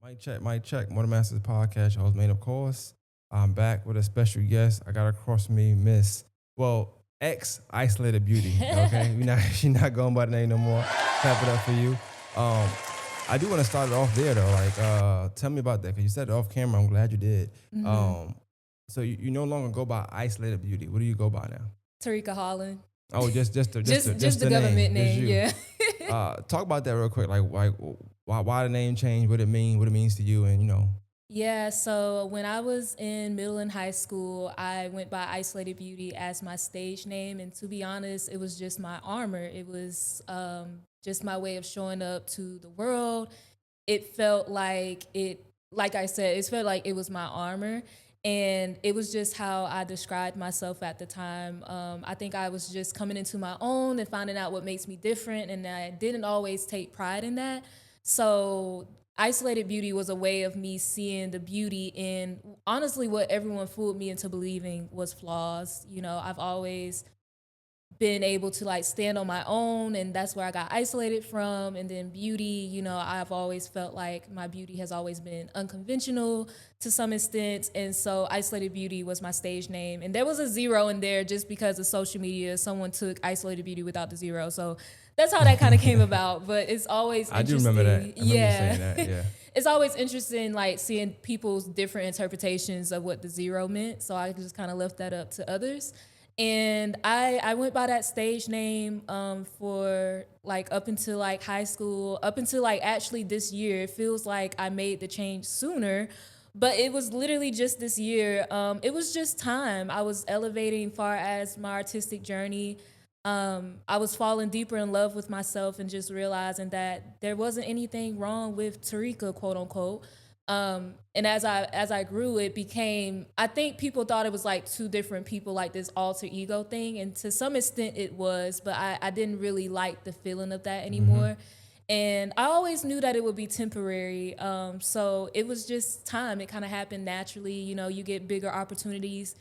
Mic check. Motor Masters podcast. Your host, Main, of course. I'm back with a special guest. I got across from me, ex isolated beauty. Okay, she's not going by the name no more. Clap it up for you. I do want to start it off there though. Tell me about that because you said it off camera. I'm glad you did. So you no longer go by isolated beauty. What do you go by now? Tarika Holland. Oh, just the government name. Yeah. Talk about that real quick. Like why the name change? What it means to you, and Yeah, so when I was in middle and high school, I went by Isolated Beauty as my stage name. And to be honest, it was just my armor. It was just my way of showing up to the world. It felt like I said, it felt like it was my armor. And it was just how I described myself at the time. I think I was just coming into my own and finding out what makes me different. And I didn't always take pride in that. So Isolated Beauty was a way of me seeing the beauty in, honestly, what everyone fooled me into believing was flaws. I've always been able to stand on my own, and that's where I got isolated from. And then beauty, I've always felt like my beauty has always been unconventional to some extent. And so Isolated Beauty was my stage name. And there was a zero in there just because of social media. Someone took Isolated Beauty without the zero. So that's how that kind of came about. But it's always interesting. I do remember that. I remember you saying that, yeah. It's always interesting, seeing people's different interpretations of what the zero meant. So I just kind of left that up to others. And I went by that stage name for up until high school, up until actually this year. It feels like I made the change sooner, but it was literally just this year. It was just time. I was elevating far as my artistic journey. I was falling deeper in love with myself and just realizing that there wasn't anything wrong with Tarika, quote unquote. And as I grew, it became, I think people thought it was two different people, this alter ego thing. And to some extent it was, but I didn't really like the feeling of that anymore. Mm-hmm. And I always knew that it would be temporary. So it was just time. It kind of happened naturally. You get bigger opportunities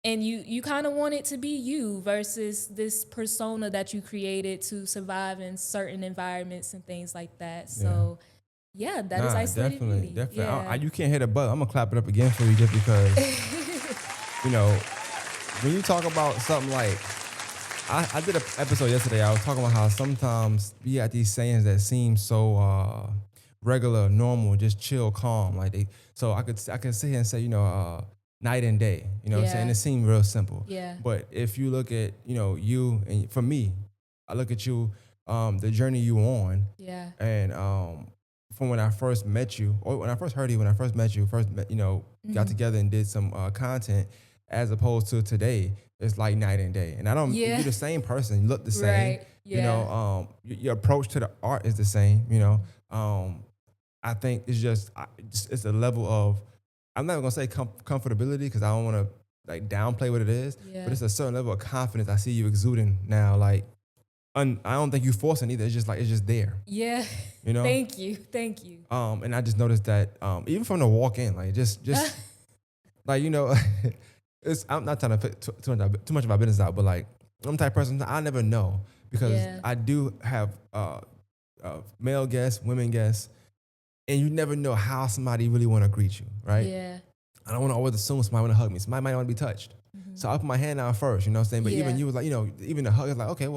and you kind of want it to be you versus this persona that you created to survive in certain environments and things like that. So yeah, that is Isolated Beauty. Definitely. Yeah. You can't hit a button. I'm going to clap it up again for you just because, when you talk about something I did an episode yesterday. I was talking about how sometimes you got these sayings that seem so regular, normal, just chill, calm. So I could sit here and say, night and day. What I'm saying? It seemed real simple. Yeah. But if you look at, you, and for me, I look at you, the journey you on. Yeah. And from when I first met you, or when I first heard you, when I first met you, got together and did some content, as opposed to today, it's like night and day. And I don't, you're the same person, you look the same. Right. Yeah. Your approach to the art is the same. I think it's just, it's a level of, I'm not gonna say comfortability because I don't want to downplay what it is, but it's a certain level of confidence I see you exuding now. I don't think you forcing either. It's just there. Yeah. Thank you. And I just noticed that even from the walk in, it's I'm not trying to put too much of my business out, but I'm the type of person I never know because I do have male guests, women guests, and you never know how somebody really want to greet you, right? Yeah. I don't want to always assume somebody want to hug me. Somebody might want to be touched. Mm-hmm. So I put my hand out first, you know what I'm saying? But even you was even the hug is okay.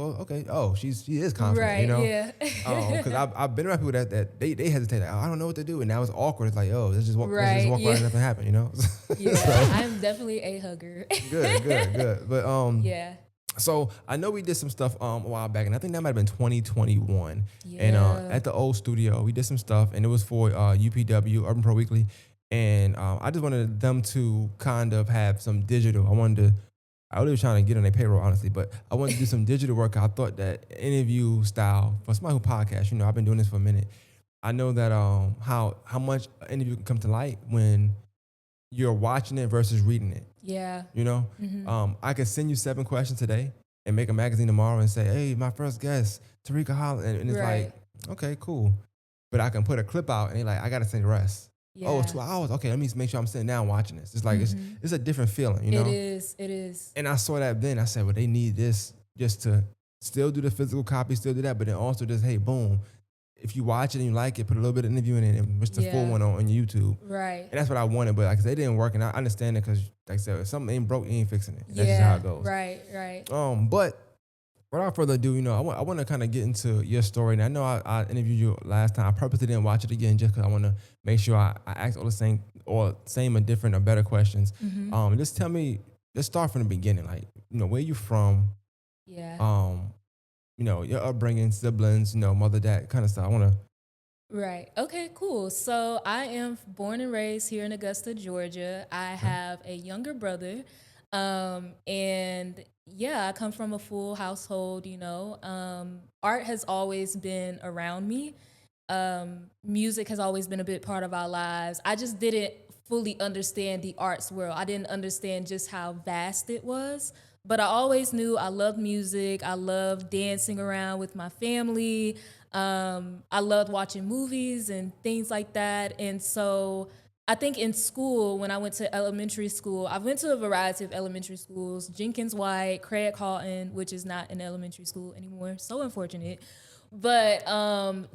Oh, she is confident, right, Yeah. Because I've been around people that they hesitate. I don't know what to do, and now it's awkward. It's let's just walk right and nothing happen, Yeah, so, I'm definitely a hugger. Good. But yeah. So I know we did some stuff a while back, and I think that might have been 2021. Yeah. And at the old studio, we did some stuff, and it was for UPW, Urban Pro Weekly. And I just wanted them to kind of have some digital. I really was trying to get on their payroll, honestly, but I wanted to do some digital work. I thought that interview style, for somebody who podcasts, I've been doing this for a minute. I know that how much an interview can come to light when you're watching it versus reading it. Yeah. Mm-hmm. I could send you 7 questions today and make a magazine tomorrow and say, hey, my first guest, Tarika Holland. And it's okay, cool. But I can put a clip out and I got to send the rest. Yeah. Oh, it's 2 hours. Okay, let me make sure I'm sitting down watching this. It's it's a different feeling, It is. And I saw that then. I said, well, they need this just to still do the physical copy, still do that, but then also just, hey, boom, if you watch it and you like it, put a little bit of interview in it and watch the full Yeah. one on YouTube. Right. And that's what I wanted, but like I said, it didn't work, and I understand it because, like I said, if something ain't broke, you ain't fixing it. And that's just how Yeah. it goes. Right. Right. But without further ado, I want to kind of get into your story. And I know I interviewed you last time. I purposely didn't watch it again just because I want to make sure I ask all the same or different or better questions. Just tell me, let's start from the beginning. Like, where you from? Yeah. Your upbringing, siblings, mother, dad, kind of stuff. I want to. Right. Okay, cool. So I am born and raised here in Augusta, Georgia. I have a younger brother. And yeah, I come from a full household. Art has always been around me. Music has always been a big part of our lives. I just didn't fully understand the arts world. I didn't understand just how vast it was. But I always knew I loved music. I loved dancing around with my family. I loved watching movies and things like that. And so I think in school, when I went to elementary school, I went to a variety of elementary schools, Jenkins White, Craig Halton, which is not an elementary school anymore. So unfortunate. But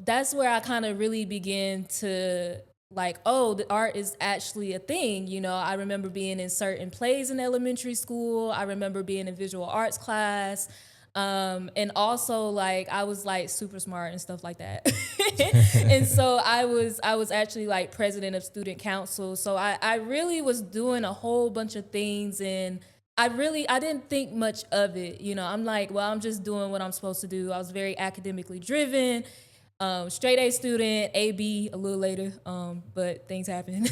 that's where I kind of really began to like, oh, the art is actually a thing. I remember being in certain plays in elementary school. I remember being in visual arts class. And also like I was like super smart and stuff like that. And so I was actually like president of student council. So I really was doing a whole bunch of things, and I didn't think much of it. I'm like, well, I'm just doing what I'm supposed to do. I was very academically driven. Straight A student, A B a little later, but things happen.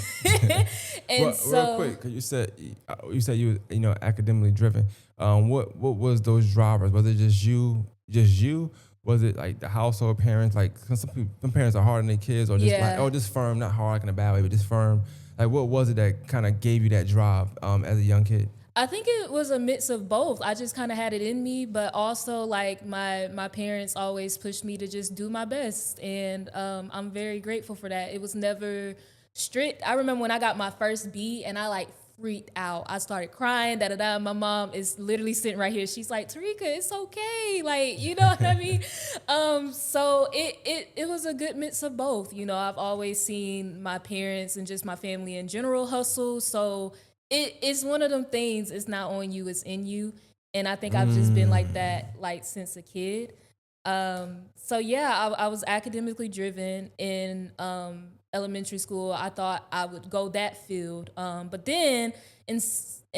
And Well, so, real quick, because you academically driven. What was those drivers? Was it just you? Was it like the household parents? Like some parents are hard on their kids, or just Yeah. like, oh, this firm, not hard like in a bad way, but this firm. Like, what was it that kind of gave you that drive as a young kid? I think it was a mix of both. I just kind of had it in me, but also like my parents always pushed me to just do my best, and I'm very grateful for that. It was never strict. I remember when I got my first B, and I like freaked out. I started crying. Da da da. My mom is literally sitting right here. She's like, Tarika, it's okay. Like, you know what I mean? So it was a good mix of both. I've always seen my parents and just my family in general hustle. So it's one of them things. It's not on you, it's in you. And I think I've just been like that like since a kid. So yeah, I was academically driven in elementary school. I thought I would go that field. But then in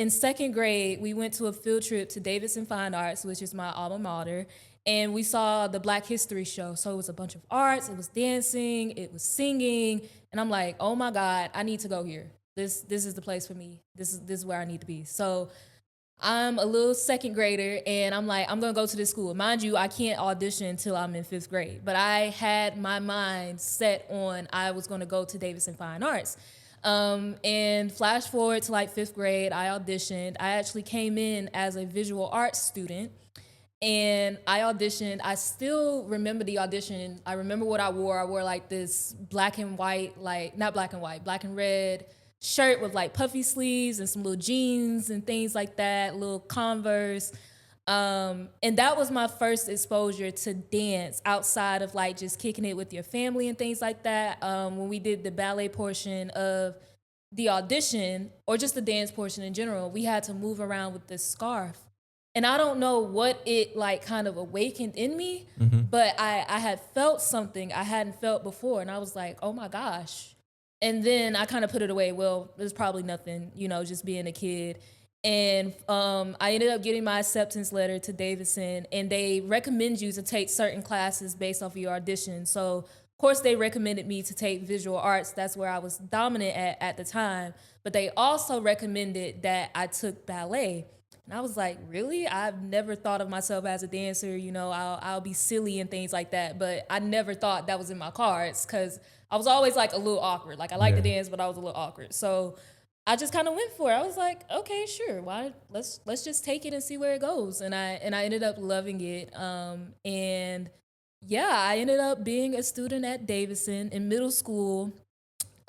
second grade, we went to a field trip to Davidson Fine Arts, which is my alma mater. And we saw the Black History show. So it was a bunch of arts, it was dancing, it was singing. And I'm like, oh my God, I need to go here. This is the place for me. This is where I need to be. So I'm a little second grader, and I'm like, I'm gonna go to this school. Mind you, I can't audition until I'm in fifth grade, but I had my mind set on I was gonna go to Davidson Fine Arts. And flash forward to like fifth grade, I auditioned. I actually came in as a visual arts student, and I auditioned. I still remember the audition. I remember what I wore. I wore like this black and white, like not black and white, black and red shirt with like puffy sleeves and some little jeans and things like that, little Converse. And that was my first exposure to dance outside of like just kicking it with your family and things like that. When we did the ballet portion of the audition, or just the dance portion in general, we had to move around with this scarf. And I don't know what it like kind of awakened in me, but I had felt something I hadn't felt before. And I was like, oh my gosh. And then I kind of put it away. Well, there's probably nothing, just being a kid. And I ended up getting my acceptance letter to Davidson, and they recommend you to take certain classes based off of your audition. So, of course, they recommended me to take visual arts. That's where I was dominant at the time. But they also recommended that I took ballet. And I was like, really? I've never thought of myself as a dancer. I'll be silly and things like that. But I never thought that was in my cards, because I was always like a little awkward. Like I like to dance, but I was a little awkward. So I just kind of went for it. I was like, okay, sure. Why? Let's just take it and see where it goes. And I ended up loving it. And yeah, I ended up being a student at Davidson in middle school.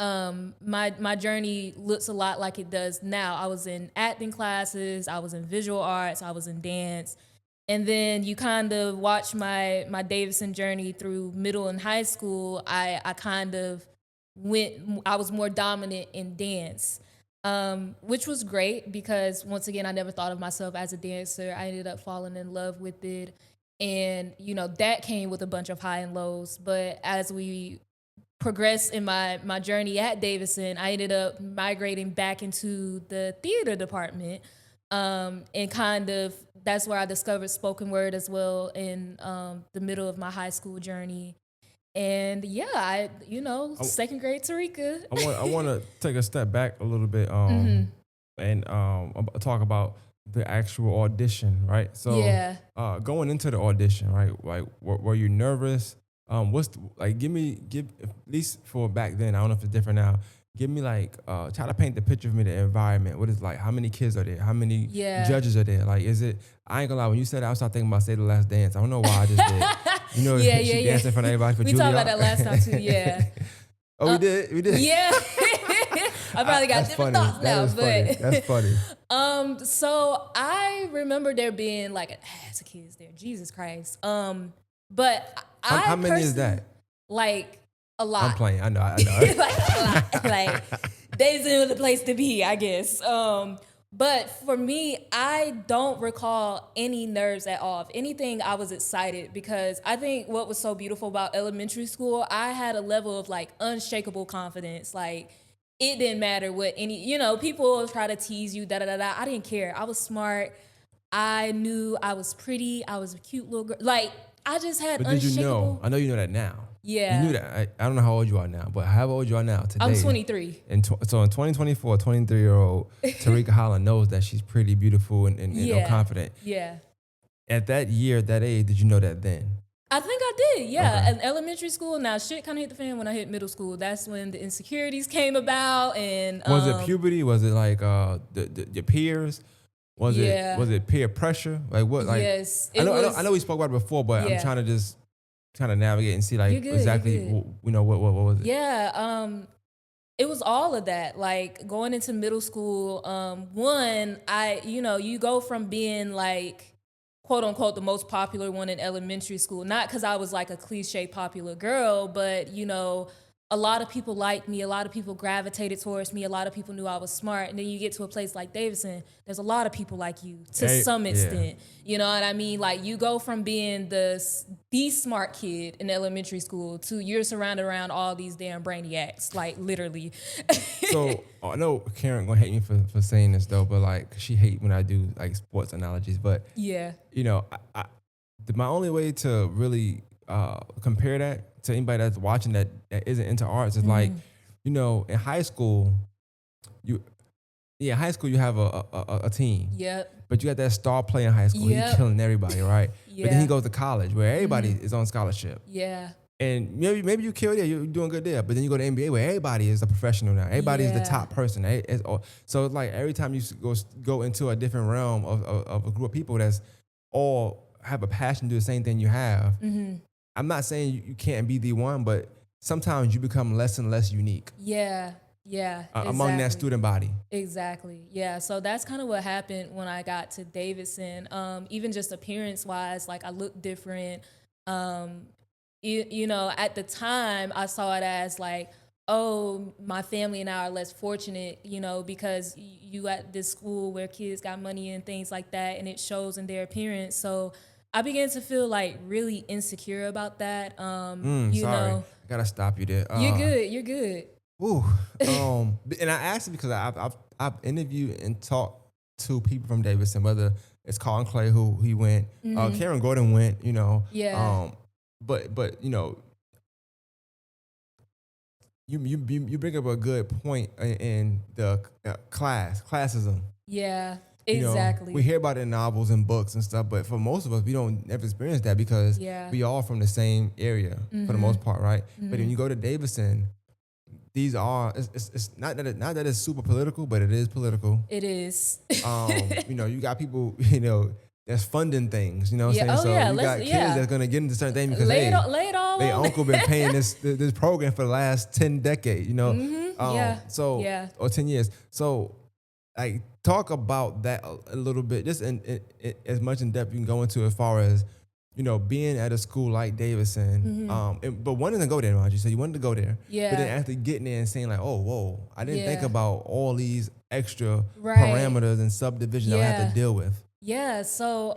My journey looks a lot like it does now. I was in acting classes, I was in visual arts, I was in dance. And then you kind of watch my Davidson journey through middle and high school. I kind of I was more dominant in dance, which was great because once again, I never thought of myself as a dancer. I ended up falling in love with it. And, that came with a bunch of high and lows. But as we progressed in my journey at Davidson, I ended up migrating back into the theater department. And kind of that's where I discovered spoken word as well in the middle of my high school journey. And yeah, second grade Tarika. I want to take a step back a little bit and talk about the actual audition, right? So Yeah. Going into the audition, right? Like, were you nervous? Give at least for back then. I don't know if it's different now. Give me try to paint the picture for me, the environment. What is like? How many kids are there? How many judges are there? Like, is it? I ain't gonna lie. When you said that, I started thinking about Say the Last Dance. I don't know why I just did. She danced in front of everybody for We Julia. talked about that last time too. Yeah. We did. Yeah. I probably got different thoughts now, but that's funny. So I remember there being like an ass of kids there. Jesus Christ. But how many is that? Like a lot. I'm playing. I know. Like a lot. Like Davidson was the place to be, I guess. But for me, I don't recall any nerves at all. If anything, I was excited because I think what was so beautiful about elementary school, I had a level of like unshakable confidence. Like it didn't matter what people try to tease you, da-da-da-da. I didn't care. I was smart. I knew I was pretty. I was a cute little girl. Like I just had But unshakable. did you know? I know you know that now. Yeah. You knew that. I don't know how old you are now, but how old you are now today? I'm 23. So in 2024, 23-year-old Tarika Holland knows that she's pretty, beautiful, and confident. Yeah. At that year, that age, did you know that then? I think I did, yeah. Okay. In elementary school, now shit kind of hit the fan when I hit middle school. That's when the insecurities came about, and was it puberty? Was it like your peers? Was it peer pressure? Like what? Like yes, I know we spoke about it before, but I'm trying to just kind of navigate and see like exactly what was it? Yeah, it was all of that. Like going into middle school, you go from being like quote unquote the most popular one in elementary school, not because I was like a cliche popular girl, but a lot of people liked me, a lot of people gravitated towards me, a lot of people knew I was smart. And then you get to a place like Davidson, there's a lot of people like you to some extent. You know what I mean? Like you go from being the smart kid in elementary school to you're surrounded around all these damn brainiacs, like literally. So I know Karen gonna hate me for saying this though, but like she hate when I do like sports analogies. But yeah, my only way to really compare that to anybody that's watching that isn't into arts is like, in high school, you have a team. Yep. But you got that star player in high school. Yep. He's killing everybody, right? Yeah. But then he goes to college where everybody is on scholarship. Yeah. And maybe you kill there, you're doing good there. But then you go to NBA where everybody is a professional now. Everybody is the top person. So it's like every time you go into a different realm of a group of people that's all have a passion to do the same thing you have. Mm-hmm. I'm not saying you can't be the one, but sometimes you become less and less unique. Yeah, exactly. Among that student body. Exactly, yeah. So that's kind of what happened when I got to Davidson. Even just appearance-wise, like I looked different. At the time, I saw it as like, oh, my family and I are less fortunate, because you at this school where kids got money and things like that, and it shows in their appearance. So I began to feel like really insecure about that. Sorry, I gotta stop you there. You're good. Ooh. And I asked it because I've interviewed and talked to people from Davidson, whether it's Colin Clay who he went, Karen Gordon went, Yeah. But you bring up a good point in the classism. Yeah. Exactly. We hear about it in novels and books and stuff, but for most of us, we don't ever experience that because we all from the same area for the most part, right? Mm-hmm. But when you go to Davidson, it's not that it's super political, but it is political. It is. You got people, that's funding things, you know what I'm saying? So you got kids that's gonna get into certain things because lay it all their on. uncle been paying this program for the last 10 decades, Mm-hmm. or 10 years. So like talk about that a little bit, just in as much in depth you can go into as far as being at a school like Davidson. But wanting to go there, mind you, so you wanted to go there, but then Yeah. actually getting there and saying like, oh, whoa, I didn't think Yeah. about all these extra Right. parameters and subdivisions I would have to Yeah. deal with. Yeah. So,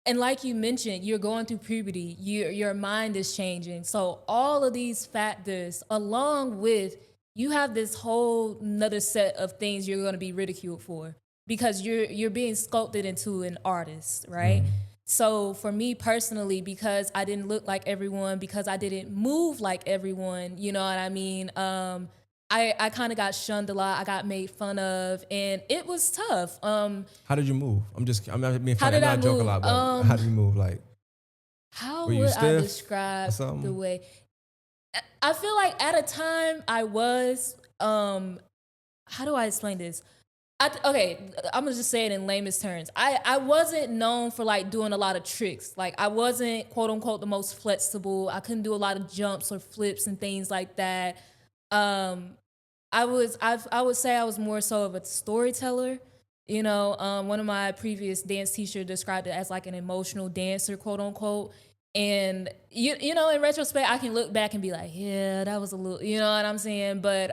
and like you mentioned, you're going through puberty. Your mind is changing. So all of these factors, along with you have this whole another set of things you're going to be ridiculed for because you're being sculpted into an artist, right? So for me personally, because I didn't look like everyone, because I didn't move like everyone, you know what I mean? I kind of got shunned a lot. I got made fun of, and it was tough. How did you move? I'm not being How funny. I did know I I joke a move? lot, but how did you move? Like, How were you would I stiff or describe the something? way? I feel like at a time I was. How do I explain this? Okay, I'm gonna just say it in lamest terms. I wasn't known for like doing a lot of tricks. Like I wasn't quote unquote the most flexible. I couldn't do a lot of jumps or flips and things like that. Um, I would say I was more so of a storyteller. One of my previous dance teachers described it as like an emotional dancer, quote unquote. And in retrospect, I can look back and be like, yeah, that was a little, you know what I'm saying? But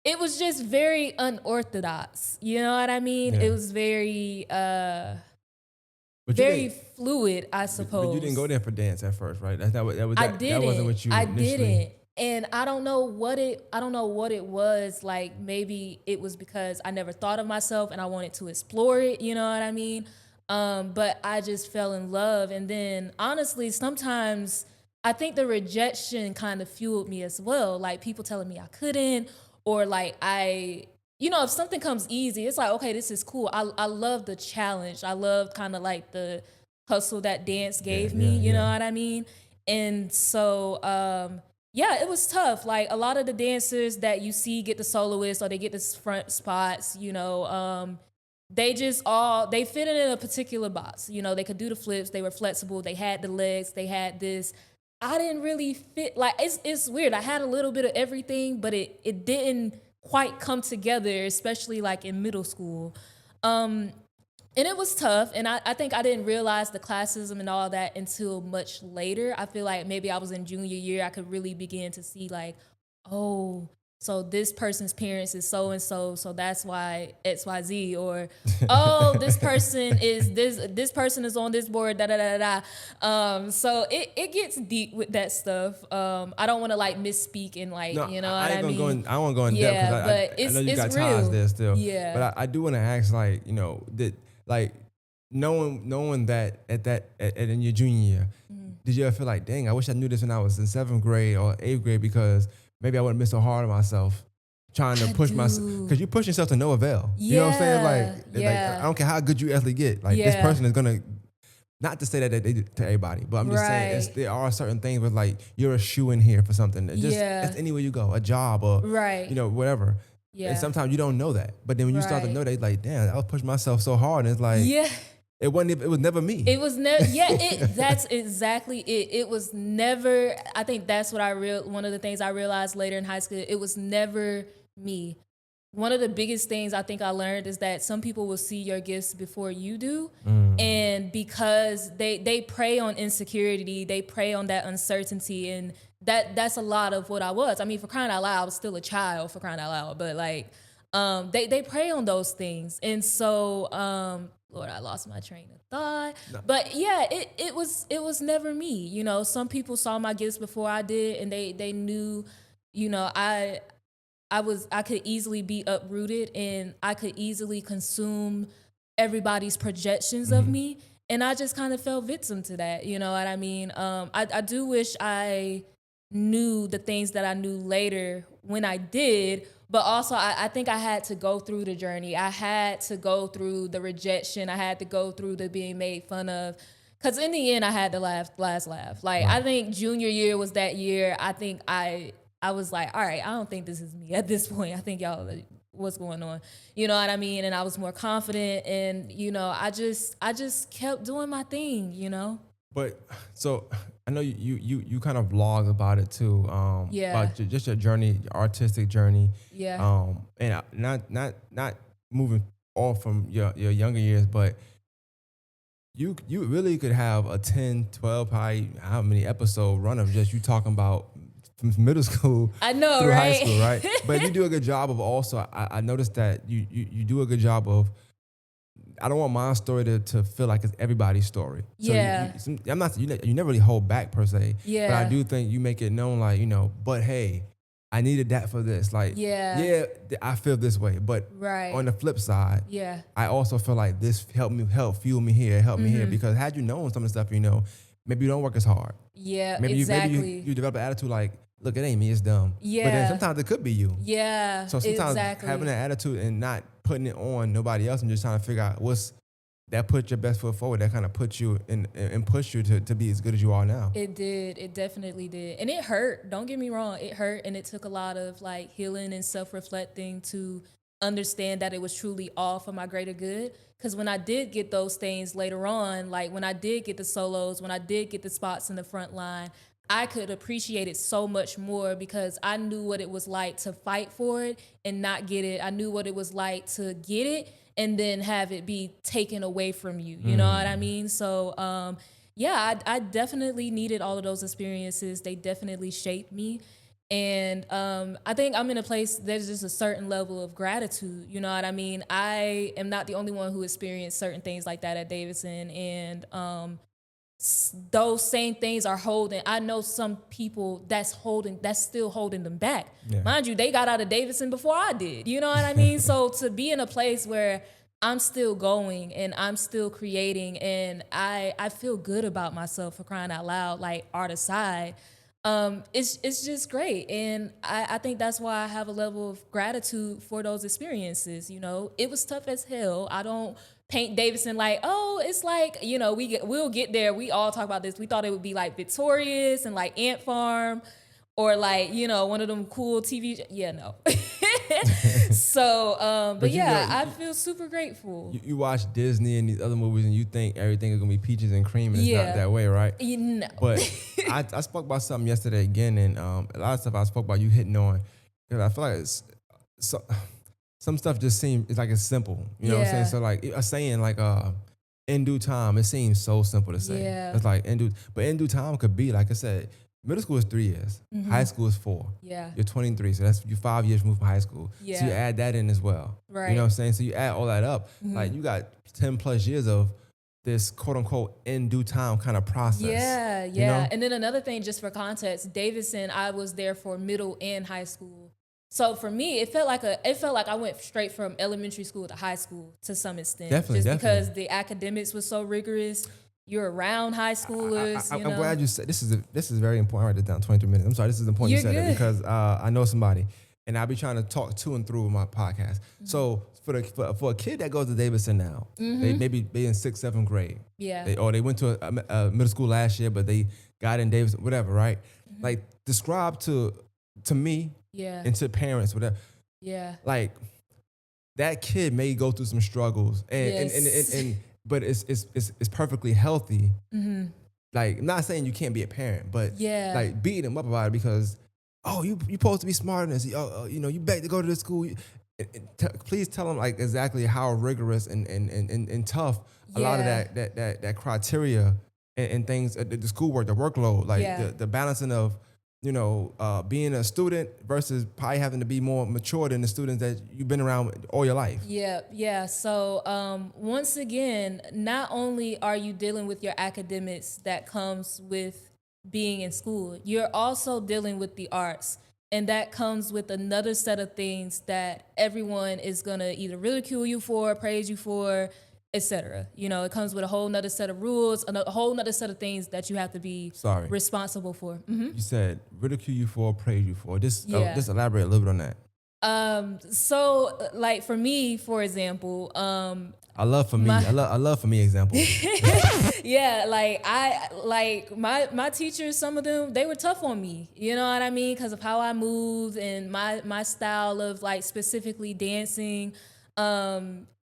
it was just very unorthodox. You know what I mean? Yeah. It was very But you very didn't. fluid, I But you didn't go suppose. there for dance at first, right? I That wasn't didn't. what you I initially. didn't. And I don't know what it was. Like maybe it was because I never thought of myself and I wanted to explore it, you know what I mean? But I just fell in love. And then honestly, sometimes I think the rejection kind of fueled me as well. Like people telling me I couldn't, or like if something comes easy, it's like, okay, this is cool. I love the challenge. I love kind of like the hustle that dance Yeah, gave me, yeah, you yeah. know what I mean? And so, yeah, it was tough. Like a lot of the dancers that you see get the soloists or they get the front spots, they fit in a particular box. They could do the flips, they were flexible, they had the legs, they had this. I didn't really fit. Like it's weird. I had a little bit of everything, but it didn't quite come together, especially like in middle school. And it was tough, and I think I didn't realize the classism and all that until much later. I feel like maybe I was in junior year, I could really begin to see like, oh, so this person's parents is so and so, so that's why XYZ, or oh, this person is on this board, da da da da. So it gets deep with that stuff. I don't want to like misspeak and like No, you know I what I ain't gonna go mean. in. I won't go in depth because Yeah, but I know you got it's ties real. there still. Yeah. But I do want to ask, like, that, like, knowing that in your junior year, did you ever feel like, dang, I wish I knew this when I was in 7th grade or 8th grade, because maybe I wouldn't been so hard on myself trying to I push myself, do. because you push yourself to no avail. You know what I'm saying? Yeah, Like I yeah. don't care how good you actually get. Like this Yeah. person is gonna. Not to say that they do to everybody, but I'm just saying Right. there are certain things where like you're a shoe in here for something. Yeah. It's anywhere you go, a job or Right. whatever. Yeah. And sometimes you don't know that, but then when you start to Right. know that, it's like, damn, I was pushing myself so hard, and it's like Yeah. it wasn't. It was never me. It was never. Yeah. That's exactly it. It was never. I think that's what one of the things I realized later in high school. It was never me. One of the biggest things I think I learned is that some people will see your gifts before you do. And because they prey on insecurity, they prey on that uncertainty, and that's a lot of what I was. I mean, for crying out loud, I was still a child, for crying out loud, but like they prey on those things. And so Lord, I lost my train of thought. No. But yeah, it was never me. Some people saw my gifts before I did, and they knew, I could easily be uprooted, and I could easily consume everybody's projections of me. And I just kind of fell victim to that. You know what I mean? I do wish I knew the things that I knew later when I did, but also I think I had to go through the journey. I had to go through the rejection. I had to go through the being made fun of. Because in the end, I had the last laugh. Like, Right. I think junior year was that year. I think I was like, all right, I don't think this is me at this point. I think y'all, what's going on? You know what I mean? And I was more confident, and I just kept doing my thing. But so I know you kind of vlog about it too, Yeah. about just your journey, your artistic journey, Yeah. and not moving off from your younger years, but you really could have a 10, 12, probably how many episode run of just you talking about from middle school I know, through high right? school, right? But you do a good job of also. I noticed that you do a good job of. I don't want my story to feel like it's everybody's story. So Yeah. I'm not you never really hold back per se, but I Yeah. do think you make it known like but hey, I needed that for this. Like Yeah. yeah, I feel this way, but Right. on the flip side, Yeah. I also feel like this help fuel me here, help me here because had you known some of the stuff maybe you don't work as hard. Yeah. Maybe Exactly. you develop an attitude like, look, it ain't me, it's dumb. But then Yeah. sometimes it could be you. Yeah. So sometimes Exactly. having that attitude and not putting it on nobody else and just trying to figure out what's that put your best foot forward, that kind of puts you in and push you to be as good as you are now. It did. It definitely did. And it hurt. Don't get me wrong. It hurt. And it took a lot of like healing and self-reflecting to understand that it was truly all for my greater good. Because when I did get those things later on, like when I did get the solos, when I did get the spots in the front line, I could appreciate it so much more because I knew what it was like to fight for it and not get it. I knew what it was like to get it and then have it be taken away from you. You know what I mean? So, yeah, I definitely needed all of those experiences. They definitely shaped me. And I think I'm in a place, there's just a certain level of gratitude. You know what I mean? I am not the only one who experienced certain things like that at Davidson. And those same things are holding. I know some people that's still holding them back. Yeah. Mind you, they got out of Davidson before I did. You know what I mean? So to be in a place where I'm still going and I'm still creating and I feel good about myself, for crying out loud, like art aside, it's just great. And I think that's why I have a level of gratitude for those experiences. You know, it was tough as hell. I don't paint Davidson like, oh, it's like, we'll get there. We all talk about this. We thought it would be like Victorious and like Ant Farm or like, one of them cool TV. Yeah, no. So, but yeah, I feel super grateful. You watch Disney and these other movies and you think everything is going to be peaches and cream and it's Yeah. not that way, right? No. But I spoke about something yesterday again, and a lot of stuff I spoke about you hitting on, because I feel like some stuff just seems it's like it's simple. You know what I'm saying? Yeah. So like a saying like in due time, it seems so simple to say. Yeah. It's like in due time could be like I said, middle school is 3 years, high school is 4. Yeah. You're 23, so that's you 5 years removed from high school. Yeah. So you add that in as well. Right. You know what I'm saying? So you add all that up, like you got 10 plus years of this quote unquote in due time kind of process. Yeah, yeah. You know? And then another thing, just for context, Davidson, I was there for middle and high school. So for me, it felt like I went straight from elementary school to high school to some extent. Definitely, because the academics was so rigorous. You're around high schoolers. I'm glad you said this is very important. I write it down 23 minutes. I'm sorry, this is important you said it because I know somebody and I'll be trying to talk to and through my podcast. Mm-hmm. So for a kid that goes to Davidson now, they maybe in 6th, 7th grade. Yeah. They went to a middle school last year, but they got in Davidson, whatever, right? Mm-hmm. Like describe to me and to parents, whatever. Yeah. Like that kid may go through some struggles and but it's perfectly healthy. Mm-hmm. Like, I'm not saying you can't be a parent, but like beating them up about it because, you supposed to be smarter than this. You beg to go to this school. Please tell them like exactly how rigorous and tough a lot of that criteria and things, the schoolwork, the workload, like the balancing of being a student versus probably having to be more mature than the students that you've been around all your life. Yeah. So once again, not only are you dealing with your academics that comes with being in school, you're also dealing with the arts. And that comes with another set of things that everyone is going to either ridicule you for, praise you for, etc. It comes with a whole nother set of rules, a whole nother set of things that you have to be responsible for. Mm-hmm. You said ridicule you for, praise you for. Just elaborate a little bit on that. So like for me, for example, I love for me example. Yeah, like my teachers, some of them, they were tough on me. You know what I mean? Because of how I moved and my style of like specifically dancing.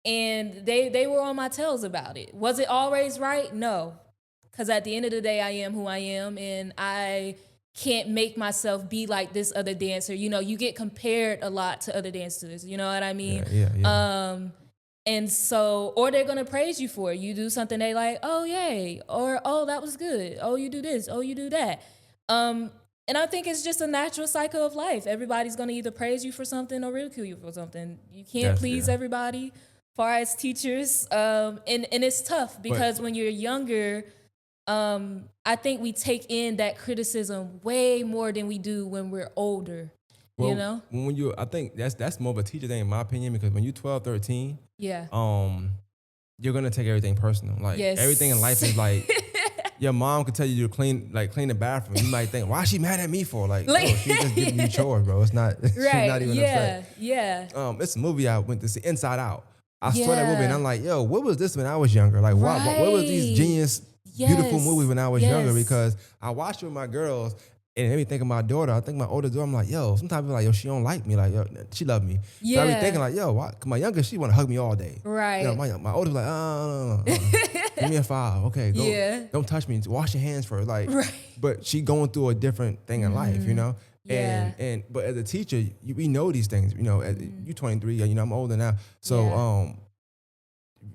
And they were on my tails about it. Was it always right? No. Because at the end of the day, I am who I am, and I can't make myself be like this other dancer. You know, you get compared a lot to other dancers. You know what I mean? Yeah. And so, or they're gonna praise you for it. You do something, they like, oh yay, or oh that was good. Oh, you do this. Oh, you do that. And I think it's just a natural cycle of life. Everybody's gonna either praise you for something or ridicule you for something. You can't please everybody. Far as teachers, and it's tough because when you're younger, I think we take in that criticism way more than we do when we're older. Well, you know, when I think that's more of a teacher thing in my opinion, because when you're 12, 13, yeah, you're gonna take everything personal. Like everything in life is like. Your mom could tell you to clean the bathroom. You might think, why is she mad at me for? Like, bro, she's just giving you chores, bro. It's not, she's not even upset. Yeah. It's a movie I went to see, Inside Out. I saw that movie and I'm like, yo, what was this when I was younger? Like, what was these genius, beautiful movies when I was younger? Because I watched it with my girls and it made me think of my daughter. I think my older daughter, I'm like, yo, sometimes I'm like, yo, she don't like me. Like, yo, she love me. So I be thinking like, yo, why? Cause my younger, she want to hug me all day. Right. You know, my older like, give me a 5. Okay, go. Don't touch me. Wash your hands first. Like, but she going through a different thing in life, you know? And but as a teacher, we know these things, you know, you 23, you know, I'm older now. So,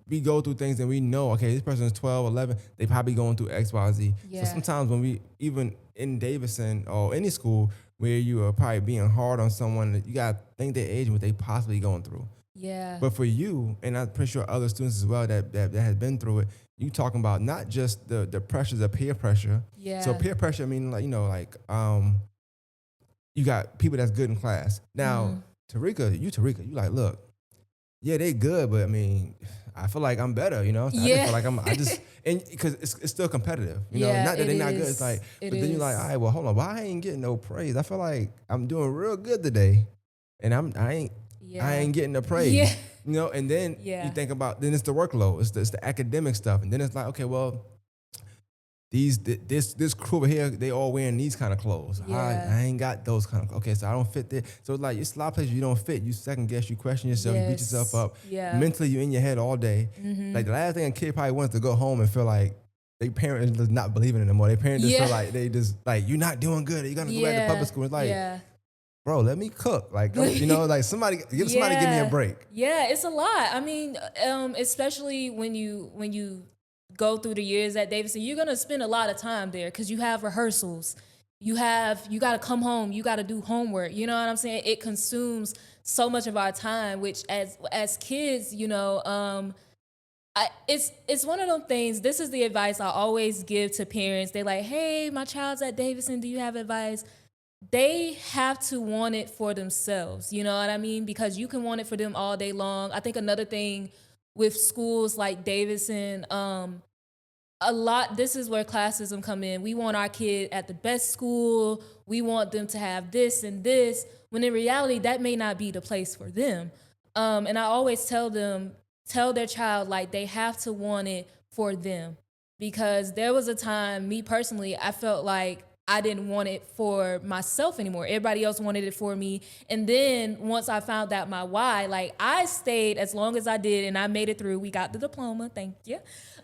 we go through things and we know, okay, this person is 12, 11, they probably going through X, Y, Z. So sometimes when we, even in Davidson or any school where you are probably being hard on someone, you got to think their age and what they possibly going through. Yeah. But for you, and I'm pretty sure other students as well that has been through it, you talking about not just the pressures of peer pressure. Yeah. So peer pressure, I mean, like, you know, like, you got people that's good in class. Now, Tarika, you like, look, yeah, they good, but I mean, I feel like I'm better, you know? So I just feel like and because it's still competitive, you know? Not that they're not good, it's like, but then you're like, all right, well, hold on, why I ain't getting no praise? I feel like I'm doing real good today, and I ain't getting the praise, you know? And then you think about, then it's the workload, it's the academic stuff, and then it's like, okay, well, this crew over here, they all wearing these kind of clothes. I ain't got those kind of, okay, so I don't fit there. So it's like, it's a lot of places you don't fit. You second guess, you question yourself, you beat yourself up. Mentally, you in your head all day. Like the last thing a kid probably wants to go home and feel like their parents is not believing in them anymore. Their parents just feel like they just like, you're not doing good. You're gonna go back to public school. It's like, bro, let me cook. Like, you know, like somebody give me a break. Yeah, it's a lot. I mean, especially when you go through the years at Davidson, you're gonna spend a lot of time there because you have rehearsals. You gotta come home, you gotta do homework. You know what I'm saying? It consumes so much of our time, which as kids, you know, it's one of them things. This is the advice I always give to parents. They're like, hey, my child's at Davidson, do you have advice? They have to want it for themselves, you know what I mean? Because you can want it for them all day long. I think another thing with schools like Davidson, this is where classism come in. We want our kid at the best school. We want them to have this and this, when in reality, that may not be the place for them. And I always tell their child, like, they have to want it for them. Because there was a time, me personally, I felt like I didn't want it for myself anymore. Everybody else wanted it for me. And then once I found out my why, like, I stayed as long as I did and I made it through. We got the diploma, thank you.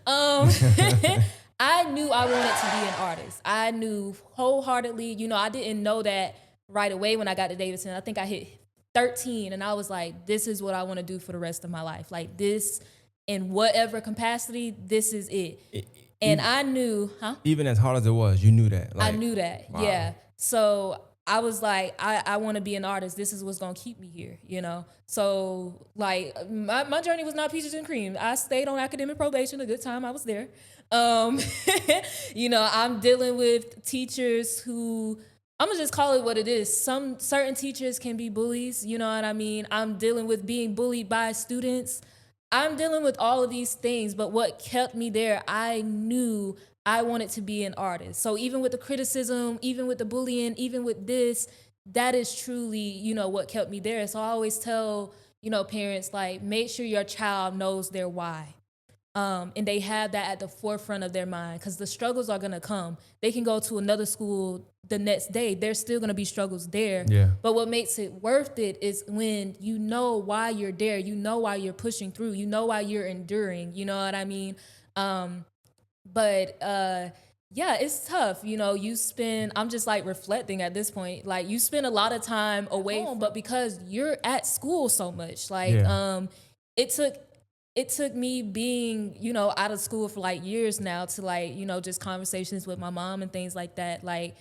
I knew I wanted to be an artist. I knew wholeheartedly, you know, I didn't know that right away when I got to Davidson. I think I hit 13 and I was like, this is what I want to do for the rest of my life. Like, this, in whatever capacity, this is it. And I knew, even as hard as it was, you knew that. Like, I knew that, yeah. So I was like, I want to be an artist. This is what's going to keep me here, you know? So, like, my journey was not peaches and cream. I stayed on academic probation, a good time I was there. You know, I'm dealing with teachers who, I'm going to just call it what it is. Certain teachers can be bullies, you know what I mean? I'm dealing with being bullied by students. I'm dealing with all of these things, but what kept me there, I knew I wanted to be an artist. So even with the criticism, even with the bullying, even with this, that is truly, you know, what kept me there. So I always tell, you know, parents, like, make sure your child knows their why. And they have that at the forefront of their mind, because the struggles are going to come. They can go to another school the next day. There's still going to be struggles there. Yeah. But what makes it worth it is when you know why you're there. You know why you're pushing through. You know why you're enduring. You know what I mean? But yeah, it's tough. You know, I'm just like reflecting at this point. Like you spend a lot of time away from, but because you're at school so much, like it took it took me being, out of school for like years now to like, just conversations with my mom and things like that. Like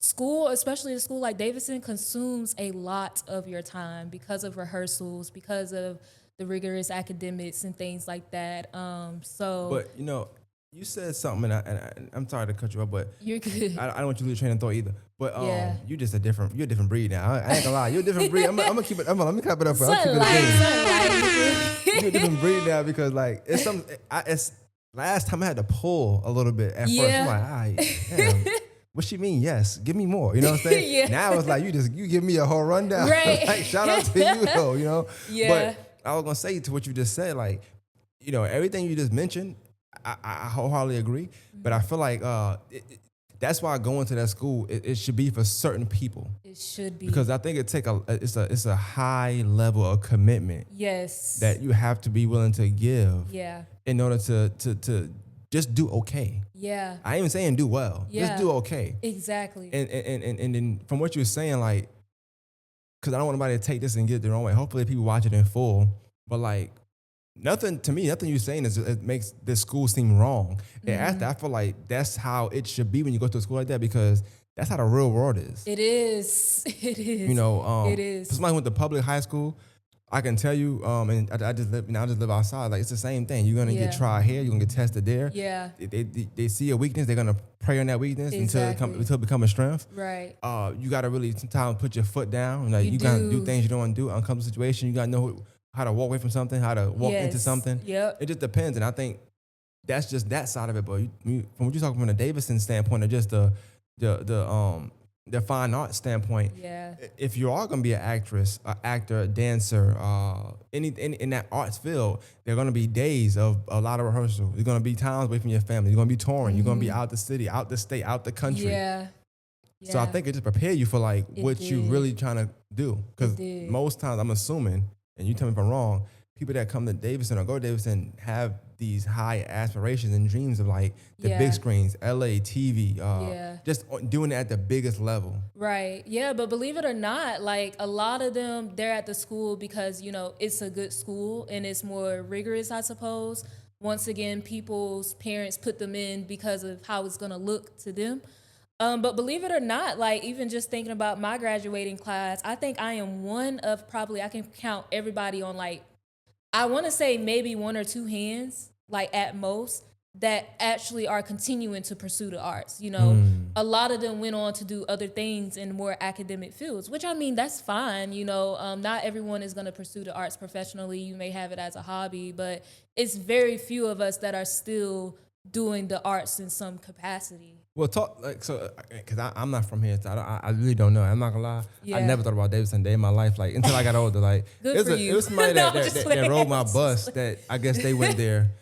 school, especially a school like Davidson, consumes a lot of your time because of rehearsals, because of the rigorous academics and things like that. But you said something, and I'm sorry to cut you off, but you're good. I don't want you to lose your train of thought either. But Yeah. you're a different breed now. I ain't gonna lie, you're a different breed. I'm gonna keep it. Let me clap it up for you. I'm keeping it clean. You're a different breed now because like it's last time I had to pull a little bit at first. I'm like, damn. What she mean? Yes, give me more. You know what I'm saying? Yeah. Now it's like you give me a whole rundown. Right. Like shout out to you though. Yeah. But I was gonna say to what you just said, like, everything you just mentioned, I wholeheartedly agree. But I feel like that's why going to that school, it should be for certain people. It should be. Because I think it's a high level of commitment. Yes. That you have to be willing to give. Yeah. In order to just do okay. Yeah. I ain't even saying do well. Yeah. Just do okay. Exactly. And then from what you were saying, like, because I don't want anybody to take this and get it the wrong way. Hopefully people watch it in full. But like, nothing you're saying it makes this school seem wrong. And after, I feel like that's how it should be when you go to a school like that, because that's how the real world is. It is. It is. It is. For somebody who went to public high school, I can tell you, and I just live outside. Like it's the same thing. You're gonna get tried here. You're gonna get tested there. Yeah. They see a weakness. They're gonna prey on that weakness until it become a strength. Right. You gotta really sometimes put your foot down. Like you gotta do things you don't want to do. Uncomfortable situation. You gotta know how to walk away from something. How to walk into something. Yep. It just depends. And I think that's just that side of it. But from what you're talking from the Davidson standpoint, or just the fine art standpoint, if you are going to be an actress, an actor, a dancer, in that arts field, there are going to be days of a lot of rehearsal. There's going to be times away from your family. You're going to be touring. You're going to be out the city, out the state, out the country. Yeah. So I think it just prepare you for like what you really trying to do. Because most times, I'm assuming, and you tell me if I'm wrong, people that come to Davidson or go to Davidson have these high aspirations and dreams of like the big screens, LA, TV, just doing it at the biggest level. Right. Yeah, but believe it or not, like a lot of them, they're at the school because, it's a good school and it's more rigorous, I suppose. Once again, people's parents put them in because of how it's going to look to them. But believe it or not, like even just thinking about my graduating class, I think I am one of probably, I can count everybody on like, I want to say maybe one or two hands, like at most, that actually are continuing to pursue the arts. A lot of them went on to do other things in more academic fields, which I mean, that's fine. Not everyone is going to pursue the arts professionally. You may have it as a hobby, but it's very few of us that are still doing the arts in some capacity. Well, because I'm not from here, so I really don't know. I'm not gonna lie. I never thought about Davidson a day in my life, like until I got older. Like it was somebody that rode my bus that I guess they went there,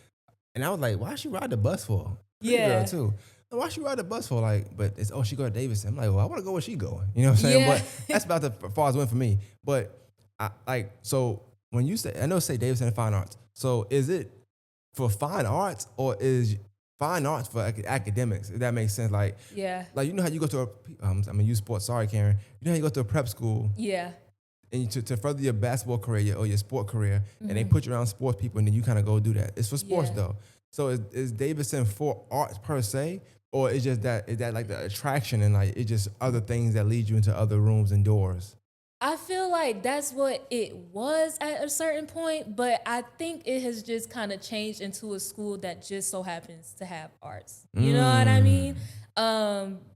and I was like, why she ride the bus for? Pretty girl too. Why she ride the bus for? Like, but it's she go to Davidson. I'm like, well, I want to go where she going. You know what I'm saying? Yeah. But that's about the far as it went for me. But so when you say, I know say Davidson and fine arts. So is it for fine arts or is fine arts for academics, if that makes sense? Like you know how you go to I'm gonna use sports. Sorry, Karen. You know how you go to a prep school. Yeah. And to further your basketball career or your sport career, and they put you around sports people, and then you kind of go do that. It's for sports though. So is Davidson for arts per se, or is that like the attraction and like it's just other things that lead you into other rooms and doors? I feel like that's what it was at a certain point, but I think it has just kind of changed into a school that just so happens to have arts. You know what I mean?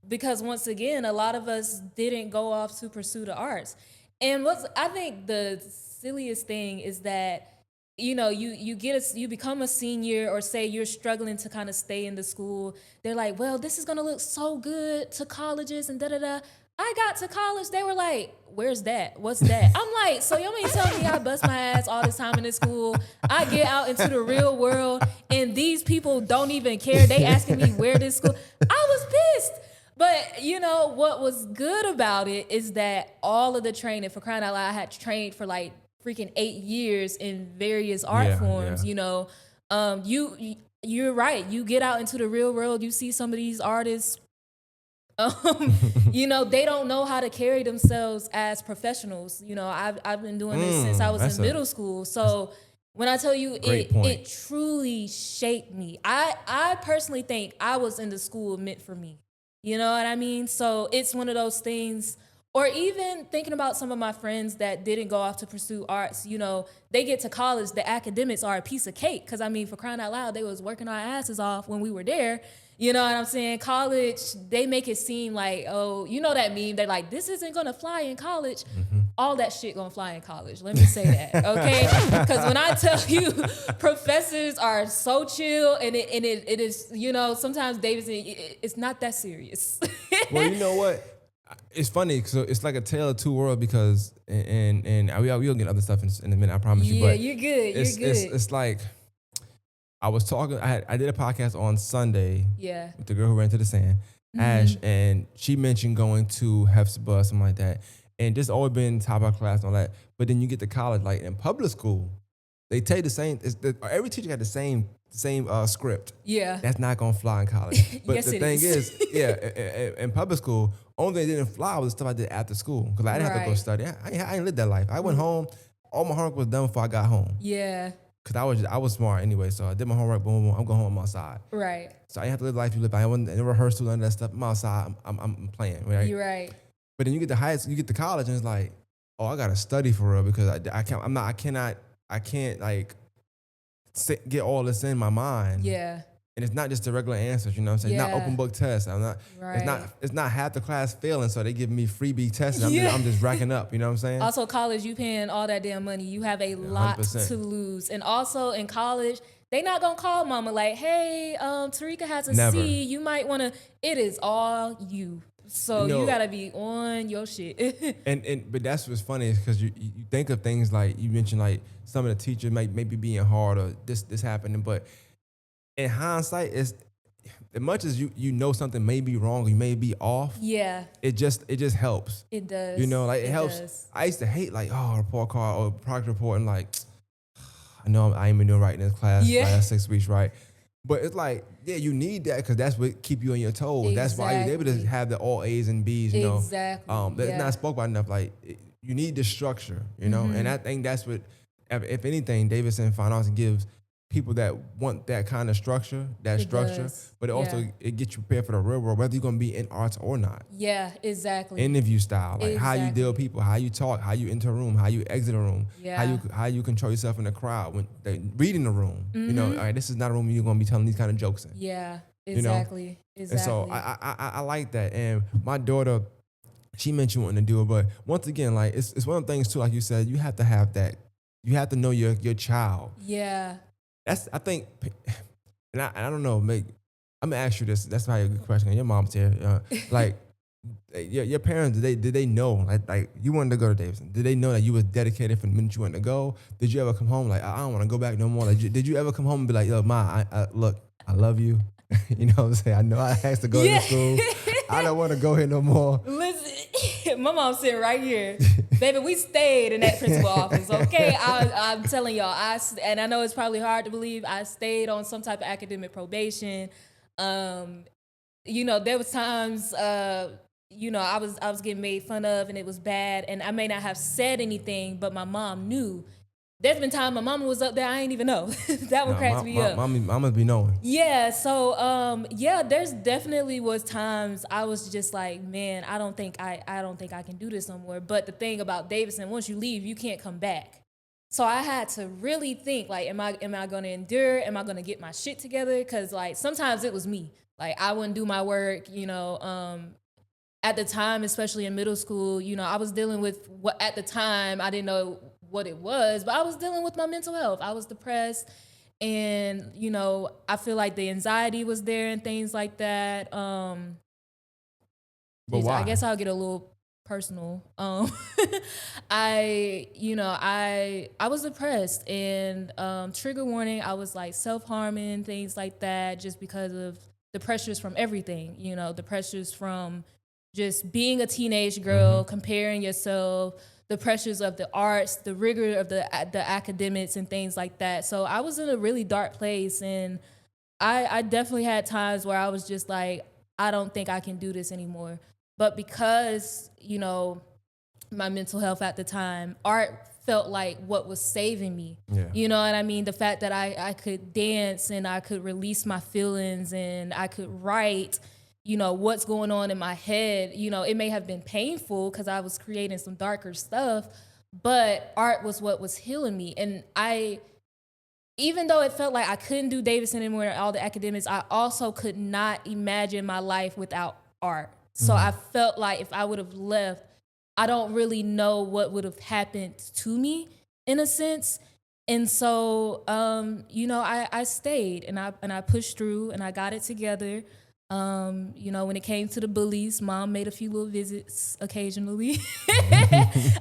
Because once again, a lot of us didn't go off to pursue the arts. And I think the silliest thing is that, you become a senior, or say you're struggling to kind of stay in the school. They're like, well, this is going to look so good to colleges and da-da-da. I got to college, they were like, where's that? What's that? I'm like, so you mean tell me I bust my ass all this time in this school? I get out into the real world and these people don't even care. They asking me where this school. I was pissed. But what was good about it is that all of the training, for crying out loud, I had trained for like freaking 8 years in various art forms. You you're right. You get out into the real world, you see some of these artists, they don't know how to carry themselves as professionals. I've been doing this since I was in middle school. So when I tell you it truly shaped me. I personally think I was in the school meant for me. You know what I mean? So it's one of those things. Or even thinking about some of my friends that didn't go off to pursue arts, they get to college, the academics are a piece of cake. Because, for crying out loud, they was working our asses off when we were there. You know what I'm saying? College, they make it seem like, oh, you know that meme? They're like, this isn't going to fly in college. Mm-hmm. All that shit going to fly in college. Let me say that, okay? Because when I tell you, professors are so chill, and it is, sometimes Davidson, it's not that serious. Well, you know what? It's funny, so it's like a tale of two worlds because, and we'll get other stuff in a minute, I promise you. But you're good. It's like, I was talking, I did a podcast on Sunday with the girl who ran to the sand, Ash, and she mentioned going to Hefzibah, something like that. And just always been top of our class and all that. But then you get to college, like in public school, they tell you the same, every teacher got the same script. Yeah. That's not going to fly in college. But yes, the thing is, in public school, only thing that didn't fly was the stuff I did after school. Because I didn't have to go study. I didn't live that life. I went home, all my homework was done before I got home. Yeah. Because I was smart anyway, so I did my homework, boom, boom, I'm going home, I'm outside. Right. So I didn't have to live the life you live. I wasn't in rehearsal, none of that stuff. I'm outside, I'm playing. Right? You're right. But then you get to high school, you get to college, and it's like, oh, I got to study for real because I can't like get all this in my mind. Yeah. And it's not just the regular answers, you know what I'm saying? Yeah. It's not open book tests. It's not half the class failing, so they give me freebie tests. And I'm just racking up, you know what I'm saying? Also, college, you paying all that damn money. You have a lot 100%. To lose. And also in college, they not gonna call mama like, hey, Tarika has a Never. C. You might wanna. It is all you. So you gotta be on your shit. But that's what's funny is because you think of things like you mentioned, like some of the teachers maybe being hard or this happening, but in hindsight, it's as much as you know something may be wrong, or you may be off. Yeah. It just helps. It does. Like it helps. Does. I used to hate like report card or project report and like I know I ain't been doing right in this class last 6 weeks, right? But it's like, you need that because that's what keep you on your toes. Exactly. That's why you're able to have the all A's and B's, you know. Exactly. That's not spoke about enough. Like you need the structure, you know. And I think that's what, if anything, Davidson Fine Arts gives people that want that kind of structure, but it gets you prepared for the real world, whether you're gonna be in arts or not. Yeah, exactly. Interview style, like how you deal with people, how you talk, how you enter a room, how you exit a room, how you control yourself in the crowd when they reading the room. You know, all right, this is not a room you're gonna be telling these kind of jokes in. Yeah, exactly. You know? Exactly. And so I like that. And my daughter, she mentioned wanting to do it, but once again, like it's one of the things too, like you said, you have to have that. You have to know your child. Yeah. That's, I think, and I don't know, I'm gonna ask you this. That's probably a good question. Your mom's here. Like, your parents, did they know? Like you wanted to go to Davidson. Did they know that you was dedicated from the minute you wanted to go? Did you ever come home like, I don't want to go back no more? Like, did you ever come home and be like, yo, Ma, look, I love you. You know what I'm saying? I know I asked to go to school. I don't want to go here no more. Listen, my mom's sitting right here. Baby, we stayed in that principal office, okay? I'm telling y'all, and I know it's probably hard to believe, I stayed on some type of academic probation. There was times, I was getting made fun of and it was bad, and I may not have said anything, but my mom knew. There's been times my mama was up there, I ain't even know. That one cracks me up. Mama be knowing. Yeah, so there's definitely was times I was just like, man, I don't think I can do this no more. But the thing about Davidson, once you leave, you can't come back. So I had to really think, like, am I gonna endure? Am I gonna get my shit together? Because like sometimes it was me. Like I wouldn't do my work, at the time, especially in middle school, I was dealing with what at the time I didn't know what it was, but I was dealing with my mental health. I was depressed, and I feel like the anxiety was there and things like that. But why? I guess I'll get a little personal. I was depressed, and trigger warning, I was like self-harming, things like that, just because of the pressures from everything. The pressures from just being a teenage girl, comparing yourself, the pressures of the arts, the rigor of the academics and things like that. So I was in a really dark place, and I definitely had times where I was just like, I don't think I can do this anymore. But because, my mental health at the time, art felt like what was saving me. Yeah. You know what I mean? The fact that I could dance and I could release my feelings and I could write, what's going on in my head. It may have been painful because I was creating some darker stuff, but art was what was healing me. And even though it felt like I couldn't do Davidson anymore and all the academics, I also could not imagine my life without art. So I felt like if I would have left, I don't really know what would have happened to me in a sense. And so, I stayed and I pushed through and I got it together. When it came to the bullies, mom made a few little visits occasionally.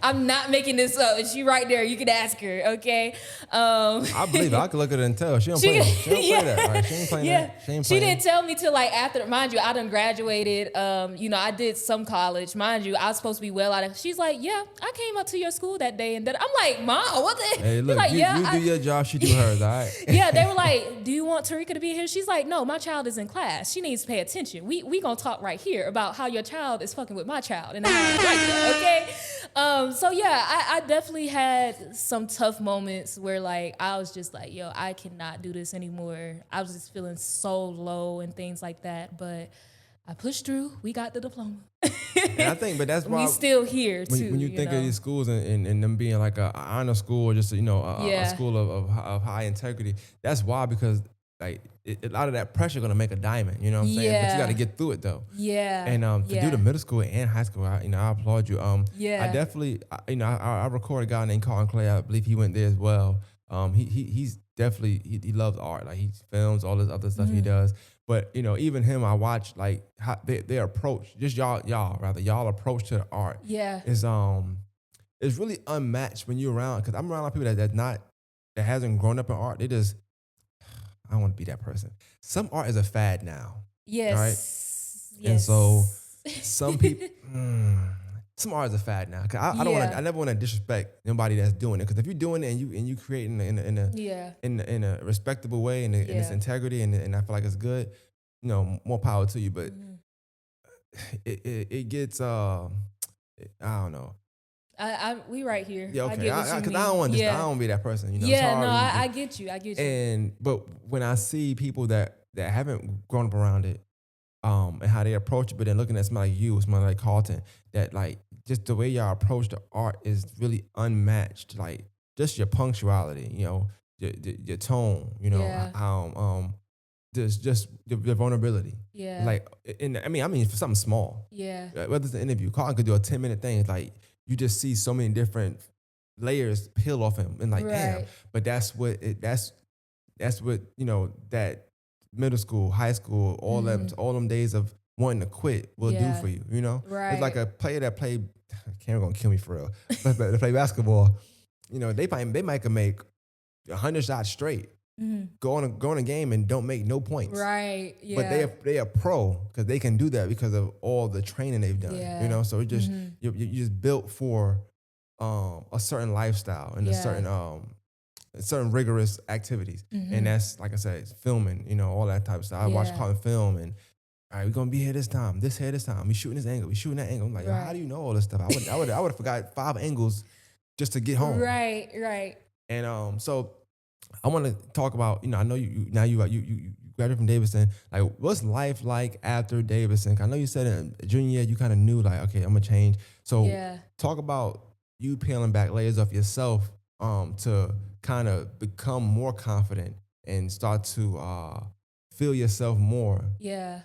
I'm not making this up. She right there. You can ask her, okay? I believe it. I could look at her and tell. She don't play that. Right? She ain't playing that. She didn't tell me till like after, mind you, I done graduated. I did some college. Mind you, I was supposed to be well out of. She's like, yeah, I came up to your school that day. And then I'm like, Mom, what the? Hey, look, like, you do your job, she do hers, all right? Yeah, they were like, do you want Tarika to be here? She's like, no, my child is in class. She needs to pay attention. We gonna talk right here about how your child is fucking with my child and how I like that, okay? So yeah, I definitely had some tough moments where like I was just like, yo, I cannot do this anymore. I was just feeling so low and things like that. But I pushed through. We got the diploma. And I think, but that's why we still here too. When you think of these schools and them being like a honor school or just a school of high integrity, that's why, because like a lot of that pressure gonna make a diamond. You know what I'm saying? But you got to get through it though. Yeah. And to do the middle school and high school, I applaud you. I definitely, I record a guy named Carlton Clay. I believe he went there as well. He's definitely he loves art. Like he films all this other stuff he does. But even him, I watch like how their approach. Just y'all approach to the art. Yeah. Is really unmatched when you're around. Because I'm around a lot of people that hasn't grown up in art. They just, I don't want to be that person. Some art is a fad now. Yes. Right? Yes. And so some people, some art is a fad now. Cause I never want to disrespect nobody that's doing it. Because if you're doing it and you creating in a respectable way and its integrity and I feel like it's good, more power to you. But it gets I don't know. We right here. Yeah, okay. I get what you mean. I don't want I don't want to be that person. Yeah, no, I get you. I get you. But when I see people that haven't grown up around it, and how they approach it, but then looking at somebody like you, somebody like Carlton, that like just the way y'all approach the art is really unmatched. Like just your punctuality, your tone, how just the vulnerability. Yeah. Like I mean for something small. Yeah. Whether it's an interview, Carlton could do a 10-minute thing. It's like you just see so many different layers peel off him, and like damn. But that's what that middle school, high school, all them days of wanting to quit will do for you. Right. It's like a player that played. Cameron gonna kill me for real. But to play basketball, they might can make 100 shots straight. Go on a game and don't make no points. Right. Yeah. But they are pro because they can do that because of all the training they've done. Yeah. So it just you just built for a certain lifestyle and a certain rigorous activities. And that's, like I said, filming, all that type of stuff. I watch Carlton film and all right, we're gonna be here this time, this time. We shooting this angle, we shooting that angle. I'm like, how do you know all this stuff? I would have forgot 5 angles just to get home. Right. And so I want to talk about, I know you graduated from Davidson. Like, what's life like after Davidson? I know you said in junior year you kind of knew like, okay, I'm gonna change. So talk about you peeling back layers of yourself to kind of become more confident and start to feel yourself more. Yeah.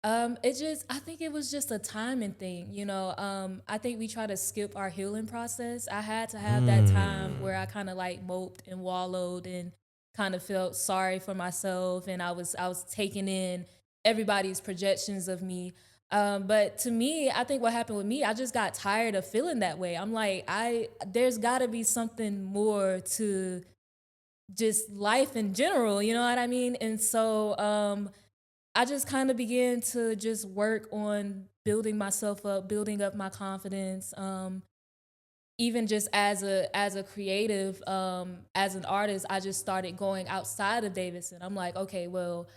I think it was just a timing thing, I think we try to skip our healing process. I had to have that time where I kind of like moped and wallowed and kind of felt sorry for myself. And I was taking in everybody's projections of me. But to me, I think what happened with me, I just got tired of feeling that way. I'm like, there's gotta be something more to just life in general, you know what I mean? And so, I just kind of began to just work on building myself up, building up my confidence. Even just as a creative, as an artist, I just started going outside of Davidson. I'm like, okay, well,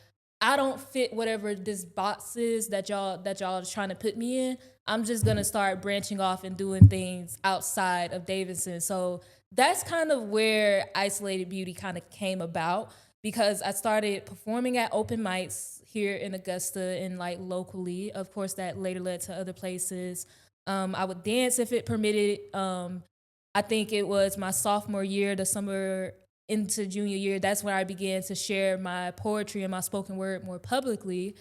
I don't fit whatever this box is that y'all are trying to put me in. I'm just gonna start branching off and doing things outside of Davidson. So that's kind of where Isolated Beauty kind of came about, because I started performing at open mics here in Augusta and like locally. Of course, that later led to other places. I would dance if it permitted. I think it was my sophomore year, the summer into junior year. That's when I began to share my poetry and my spoken word more publicly.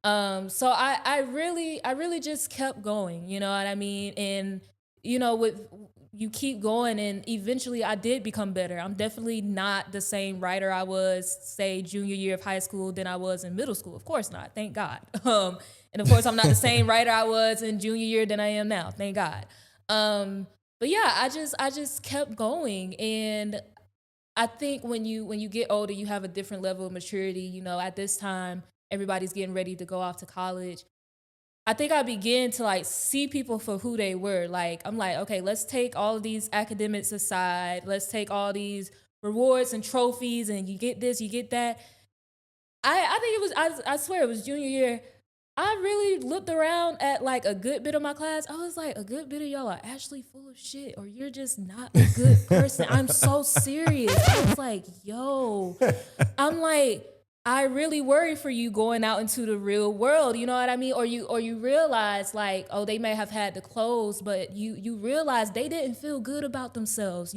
So I really just kept going, you know what I mean? And, with you keep going, and eventually I did become better. I'm definitely not the same writer I was, say, junior year of high school than I was in middle school. Of course not, thank God. And of course I'm not the same writer I was in junior year than I am now, thank God. But yeah, I just kept going, and I think when you get older, you have a different level of maturity. At this time, everybody's getting ready to go off to college. I think I began to like see people for who they were. Like, I'm like, okay, let's take all of these academics aside. Let's take all these rewards and trophies, and you get this, you get that. I think it was, I swear it was junior year. I really looked around at like a good bit of my class. I was like, a good bit of y'all are actually full of shit, or you're just not a good person. I'm so serious. I was like, yo, I'm like, I really worry for you going out into the real world. You know what I mean? Or you realize like, oh, they may have had the clothes, but you realize they didn't feel good about themselves,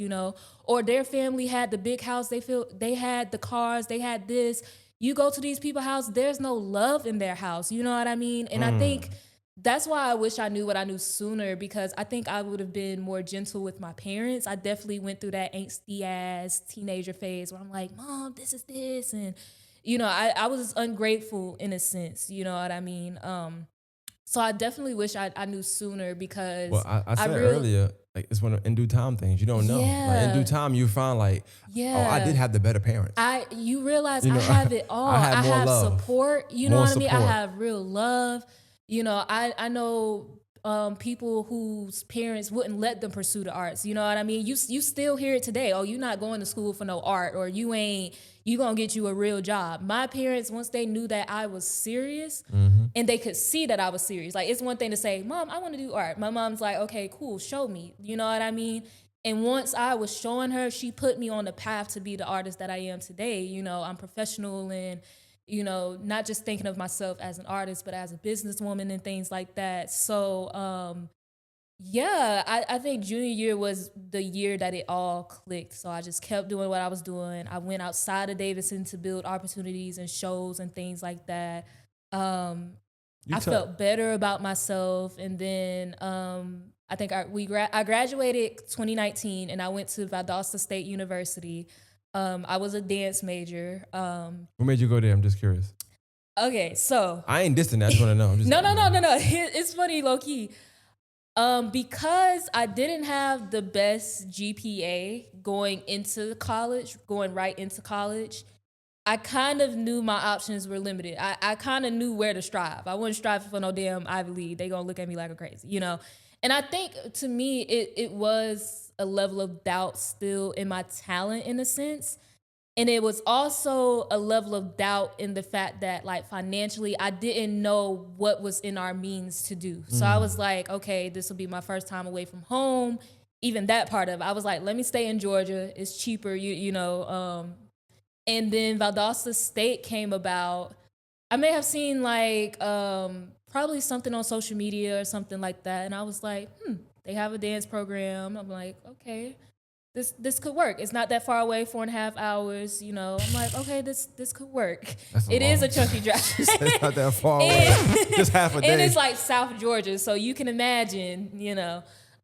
or their family had the big house. They had the cars, they had this. You go to these people's house, there's no love in their house. You know what I mean? And I think that's why I wish I knew what I knew sooner, because I think I would have been more gentle with my parents. I definitely went through that angsty ass teenager phase where I'm like, Mom, this is this. And, I was ungrateful in a sense. You know what I mean? So I definitely wish I knew sooner, because Well, I said earlier, like, it's one of in due time things. You don't know. Like, in due time, you find like, oh, I did have the better parents. You realize I have it all. I have love. Support. You know More what I mean? I support. have real love. I know people whose parents wouldn't let them pursue the arts. You know what I mean? You still hear it today. Oh, you're not going to school for no art, or you gonna get you a real job. My parents, once they knew that I was serious, and they could see that I was serious. Like, it's one thing to say, Mom, I want to do art. My mom's like, okay, cool, show me. You know what I mean? And once I was showing her, she put me on the path to be the artist that I am today. I'm professional, and not just thinking of myself as an artist, but as a businesswoman and things like that. So, yeah, I think junior year was the year that it all clicked. So I just kept doing what I was doing. I went outside of Davidson to build opportunities and shows and things like that. I felt better about myself. And then I think I graduated 2019, and I went to Valdosta State University. I was a dance major. What made you go there? I'm just curious. Okay, so I ain't dissing. I just want to know. No. It's funny, low key. Because I didn't have the best GPA going right into college, I kind of knew my options were limited. I kind of knew where to strive. I wasn't striving for no damn Ivy League. They gonna look at me like I'm crazy, And I think, to me, it was a level of doubt still in my talent, in a sense. And it was also a level of doubt in the fact that, like, financially, I didn't know what was in our means to do. So I was like, okay, this will be my first time away from home. Even that part of it, I was like, let me stay in Georgia. It's cheaper, And then Valdosta State came about. I may have seen, like, probably something on social media or something like that. And I was like, they have a dance program. I'm like, okay. This could work. It's not that far away, 4.5 hours. I'm like, okay, this could work. It is a chunky drive. It's not that far away. Just half a day. And it's like South Georgia, so you can imagine.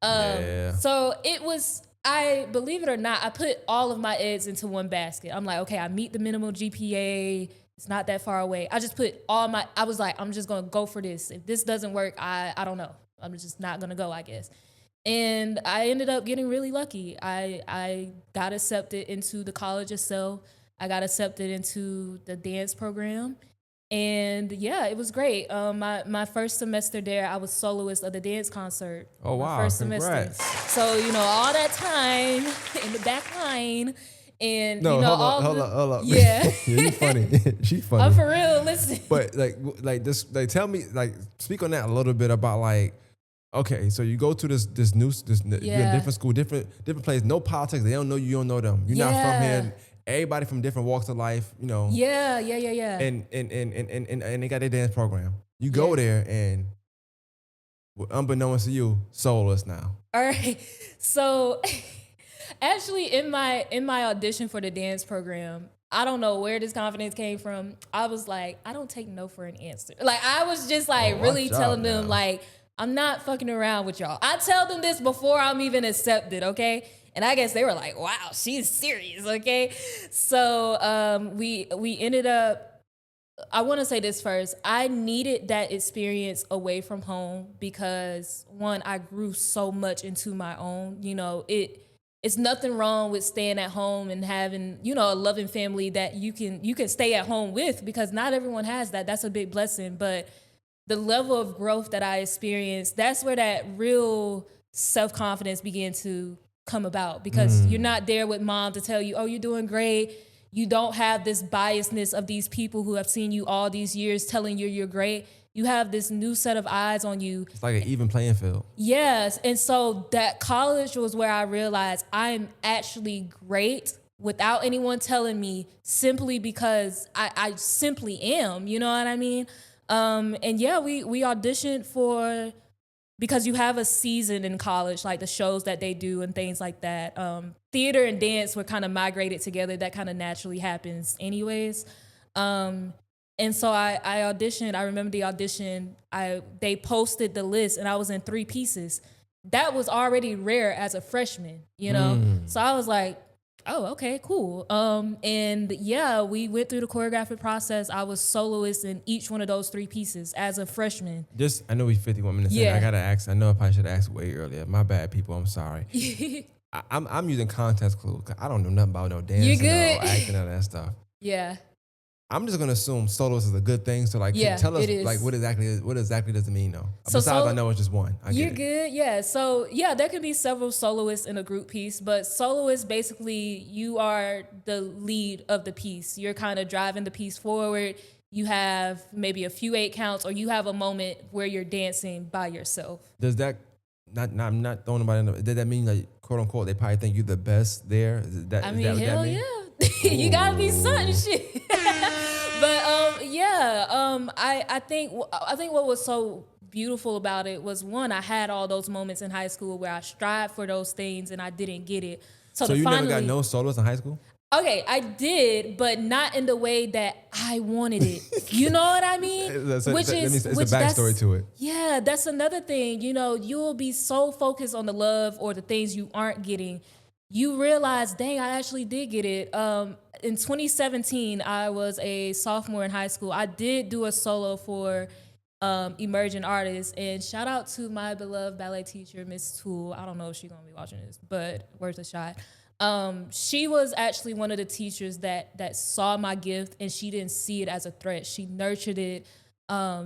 So it was. I believe it or not, I put all of my eggs into one basket. I'm like, okay, I meet the minimum GPA. It's not that far away. I just put I was like, I'm just gonna go for this. If this doesn't work, I don't know. I'm just not gonna go, I guess. And I ended up getting really lucky. I got accepted into the college itself. I got accepted into the dance program. And yeah, it was great. My first semester there, I was soloist of the dance concert. Oh, wow. First Congrats. semester. So, all that time in the back line, And No, you know, hold up. Yeah. Yeah, you funny. She funny. I'm for real, listen. But like this, like tell me, like speak on that a little bit about like, okay, so you go to this you're in different school, different place, no politics. They don't know you, you don't know them. You're not from here. Everybody from different walks of life, you know. Yeah. And they got their dance program. You go there and unbeknownst to you, soloist now. All right. So actually in my audition for the dance program, I don't know where this confidence came from. I was like, I don't take no for an answer. Like I was just like really telling them like, I'm not fucking around with y'all. I tell them this before I'm even accepted, okay? And I guess they were like, wow, she's serious, okay? So we ended up, I want to say this first. I needed that experience away from home because one, I grew so much into my own. You know, it's nothing wrong with staying at home and having, you know, a loving family that you can stay at home with, because not everyone has that. That's a big blessing. But the level of growth that I experienced, that's where that real self-confidence began to come about, because you're not there with mom to tell you, oh, you're doing great. You don't have this biasness of these people who have seen you all these years telling you you're great. You have this new set of eyes on you. It's like an even playing field. Yes. And so that college was where I realized I'm actually great without anyone telling me, simply because I simply am, you know what I mean? And yeah, we auditioned for, because you have a season in college, like the shows that they do and things like that. Theater and dance were kind of migrated together. That kind of naturally happens anyways. And so I auditioned. I remember the audition. They posted the list and I was in 3 pieces. That was already rare as a freshman, you know? So I was like, oh, okay, cool. And yeah, we went through the choreographic process. I was soloist in each one of those 3 pieces as a freshman. I know we 51 minutes in. I gotta ask. I know I probably should have asked way earlier. My bad, people. I'm sorry. I'm using context clues. I don't know nothing about no dancing or acting or that stuff. Yeah. I'm just gonna assume soloist is a good thing. So like, tell us like what exactly does it mean though? So besides, I know it's just one. You're good, yeah. So yeah, there can be several soloists in a group piece, but soloist basically you are the lead of the piece. You're kind of driving the piece forward. You have maybe a few 8 counts, or you have a moment where you're dancing by yourself. Does that I'm not throwing nobody in does that mean like quote unquote they probably think you're the best there? Is that hell yeah. You gotta be something shit. But I think what was so beautiful about it was, one, I had all those moments in high school where I strived for those things and I didn't get it. So you never got no soloists in high school? Okay, I did, but not in the way that I wanted it. You know what I mean? It's a backstory to it. Yeah, that's another thing. You know, you'll be so focused on the love or the things you aren't getting. You realize, dang, I actually did get it. In 2017, I was a sophomore in high school. I did do a solo for emerging artists, and shout out to my beloved ballet teacher, Miss Toole. I don't know if she's gonna be watching this, but worth a shot. She was actually one of the teachers that saw my gift, and she didn't see it as a threat. She nurtured it.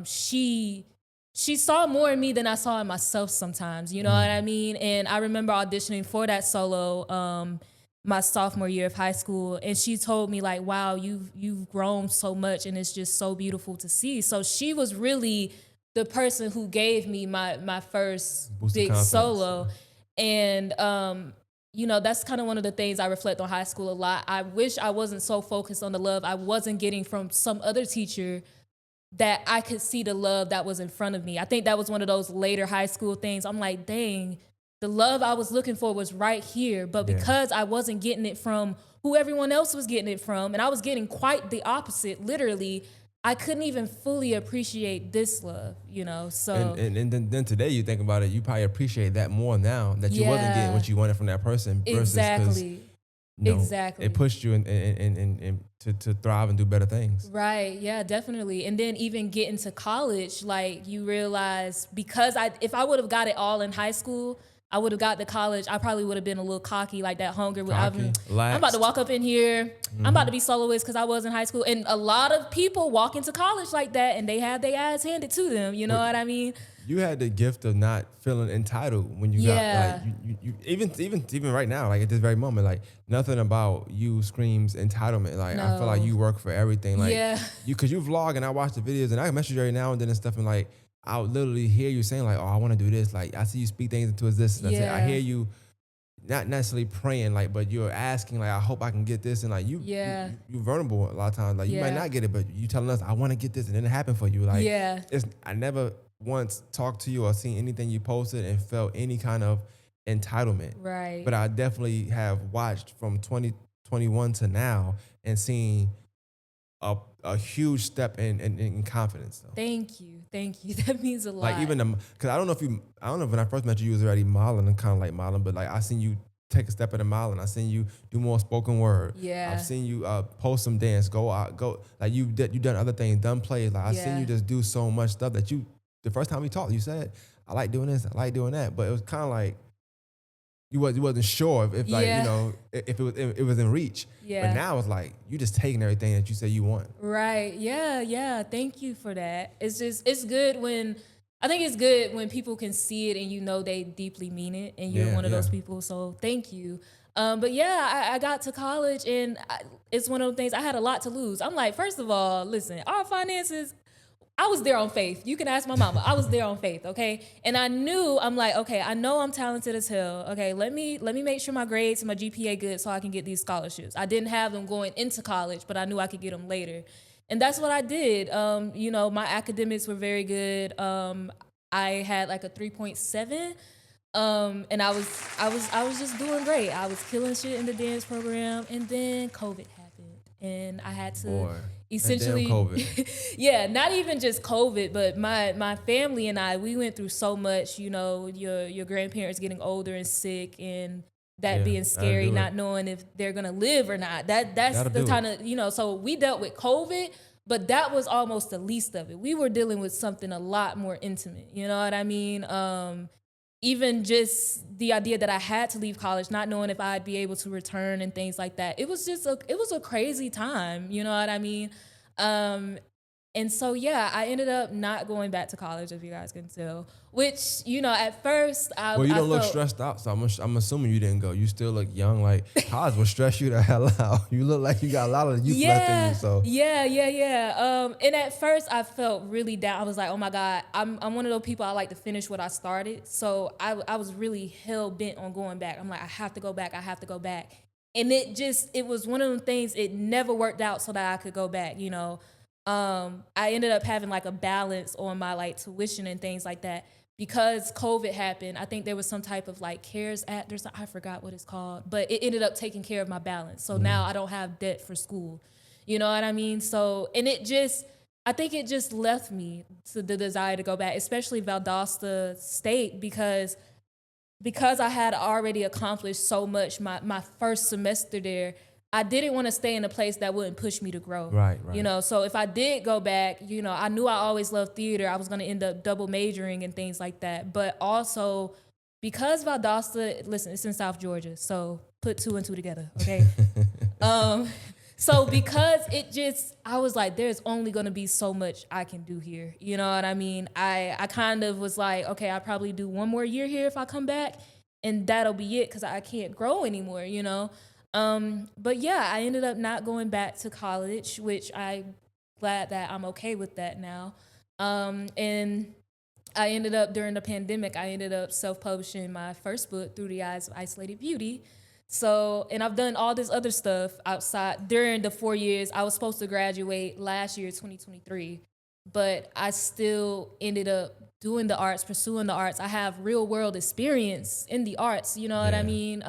She saw more in me than I saw in myself sometimes, you know what I mean? And I remember auditioning for that solo my sophomore year of high school, and she told me like, wow, you've grown so much, and it's just so beautiful to see. So she was really the person who gave me my first big solo. And you know, that's kind of one of the things I reflect on high school a lot. I wish I wasn't so focused on the love I wasn't getting from some other teacher, that I could see the love that was in front of me. I think that was one of those later high school things. I'm like, dang, the love I was looking for was right here. But because I wasn't getting it from who everyone else was getting it from, and I was getting quite the opposite, literally, I couldn't even fully appreciate this love, you know? So and then today you think about it, you probably appreciate that more now that you wasn't getting what you wanted from that person. Exactly. Exactly. It pushed you in to thrive and do better things. Right. Yeah, definitely. And then even getting to college, like you realize, because if I would have got it all in high school, I would have got to college, I probably would have been a little cocky, like that hunger. I'm about to walk up in here. Mm-hmm. I'm about to be soloist because I was in high school. And a lot of people walk into college like that, and they have their ass handed to them. You know what I mean? You had the gift of not feeling entitled when you got like Yeah. you even right now, like at this very moment, like nothing about you screams entitlement. Like I feel like No. you work for everything. Like Yeah. because you vlog and I watch the videos and I message you every now and then and stuff, and like I would literally hear you saying like, oh, I want to do this. Like I see you speak things into existence. I Yeah. hear you not necessarily praying, like, but you're asking, like, I hope I can get this, and like Yeah. you vulnerable a lot of times. Like you might Yeah. not get it, but you telling us, I want to get this, and then it happened for you. Like Yeah. it's I never once talked to you or seen anything you posted and felt any kind of entitlement. Right. But I definitely have watched from 2021 to now and seen a huge step in confidence. Though. Thank you. Thank you. That means a Like lot. even because I don't know if when I first met you, you was already modeling and kind of like modeling, but like I seen you take a step at the mile, and I seen you do more spoken word. Yeah. I've seen you post some dance, go out, go like you done other things, done plays. Like I seen Yeah. you just do so much stuff that you the first time we talked, you said I like doing this, I like doing that, but it was kind of like you wasn't sure if like Yeah. you know if it was in reach. Yeah. But now it's like you just taking everything that you say you want. Right. Yeah. Yeah. Thank you for that. It's good when, I think it's good when people can see it and you know they deeply mean it and you're Yeah, one of those yeah. people. So thank you. But yeah, I got to college and it's one of those things I had a lot to lose. I'm like, first of all, listen, our finances, I was there on faith. You can ask my mama. I was there on faith, okay? And I knew, I'm like, okay, I know I'm talented as hell. Okay, let me make sure my grades and my GPA good so I can get these scholarships. I didn't have them going into college, but I knew I could get them later. And that's what I did. You know, my academics were very good. I had like a 3.7. And I was just doing great. I was killing shit in the dance program, and then COVID happened, and I had to Boy, essentially, that damn COVID. yeah, not even just COVID, but my family and I, we went through so much. You know, your grandparents getting older and sick, and that Yeah, being that'll scary, do it. not knowing if they're gonna live or not. That's That'll the do kind it. of, you know. So we dealt with COVID, but that was almost the least of it. We were dealing with something a lot more intimate. You know what I mean? Even just the idea that I had to leave college, not knowing if I'd be able to return and things like that. It was a crazy time, you know what I mean? And so, yeah, I ended up not going back to college, if you guys can tell, which, you know, at first Well, you I don't look felt, stressed out, so I'm assuming you didn't go. You still look young. Like college will stress you the hell out. You look like you got a lot of youth left in you. So yeah. And at first I felt really down. I was like, oh my God, I'm one of those people, I like to finish what I started. So I was really hell bent on going back. I'm like, I have to go back. And it was one of them things, it never worked out so that I could go back, you know. I ended up having like a balance on my like tuition and things like that. Because COVID happened, I think there was some type of like CARES Act or something, I forgot what it's called, but it ended up taking care of my balance. So now I don't have debt for school. You know what I mean? So, and I think it just left me to the desire to go back, especially Valdosta State, because I had already accomplished so much my first semester there. I didn't want to stay in a place that wouldn't push me to grow. Right. You know, so if I did go back, you know, I knew I always loved theater. I was going to end up double majoring and things like that. But also, because Valdosta, listen, it's in South Georgia, so put two and two together, okay? So because I was like, there's only going to be so much I can do here. You know what I mean? I kind of was like, okay, I'll probably do one more year here if I come back, and that'll be it because I can't grow anymore, you know? But yeah, I ended up not going back to college, which I'm glad that I'm okay with that now. And I ended up, during the pandemic, I ended up self-publishing my first book, Through the Eyes of Isolated Beauty. So, and I've done all this other stuff outside during the 4 years. I was supposed to graduate last year, 2023, but I still ended up doing the arts, pursuing the arts. I have real world experience in the arts, you know what I mean?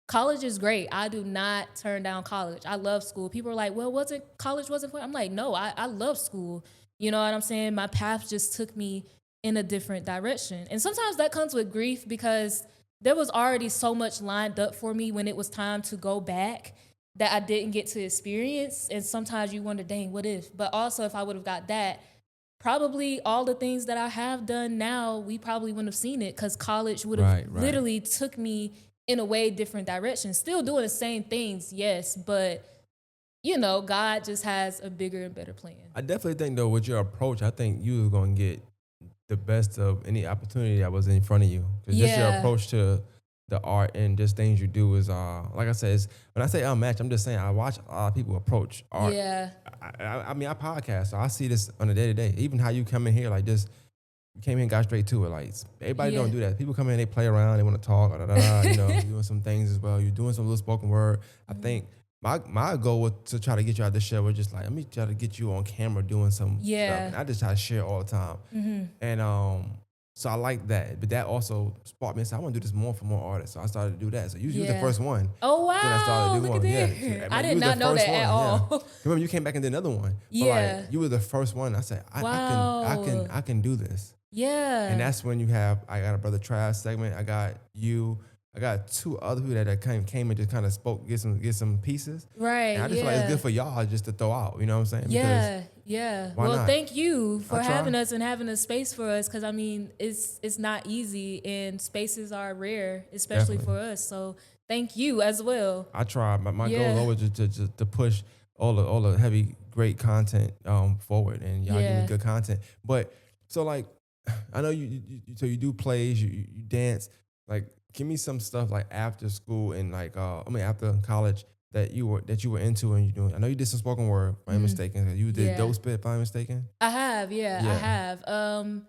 College is great. I do not turn down college. I love school. People are like, well, college wasn't for you? I'm like, no, I love school. You know what I'm saying? My path just took me in a different direction. And sometimes that comes with grief because there was already so much lined up for me when it was time to go back that I didn't get to experience. And sometimes you wonder, dang, what if? But also if I would have got that, probably all the things that I have done now, we probably wouldn't have seen it because college would have literally took me in a way different direction. Still doing the same things, yes, but you know, God just has a bigger and better plan. I definitely think though with your approach, I think you were gonna get the best of any opportunity that was in front of you. Because just your Yeah. approach to the art and just things you do is, like I said, it's, when I say unmatched, I'm just saying I watch a lot of people approach art. Yeah. I mean, I podcast, so I see this on a day to day. Even how you come in here, like just you came in and got straight to it. Like everybody Yeah. don't do that. People come in, they play around, they want to talk, you know, you're doing some things as well. You're doing some little spoken word. I think my goal was to try to get you out the show was just like, let me try to get you on camera doing some stuff. Yeah. And I just try to share all the time. And so I like that. But that also sparked me and said, I want to do this more for more artists. So I started to do that. So you was the Yeah. first one. Oh Then I started wow! to do Look at one. Yeah. there. I You did was the not know first that at one. Yeah. all. Remember you came back and did another one. But Yeah. like you were the first one. I said, Wow. I can do this. Yeah. And that's when you have, I got a Brother Trav segment. I got you. I got two other people that came and just kind of spoke, get some pieces. Right. And I just feel like it's good for y'all just to throw out. You know what I'm saying? Yeah, yeah. Why Well, not? thank you for I try. having us and having a space for us, because I mean, it's not easy, and spaces are rare, especially Definitely. for us. So thank you as well. I try. My goal is Yeah, always to push all the heavy great content forward, and y'all give me yeah. good content. But so like, I know so you do plays, you dance. Like, give me some stuff like after school and like I mean after college that you were into and you doing. I know you did some spoken word, if I'm mistaken. You did Yeah. dope spit, if I'm mistaken. I have, yeah, I Yeah. have.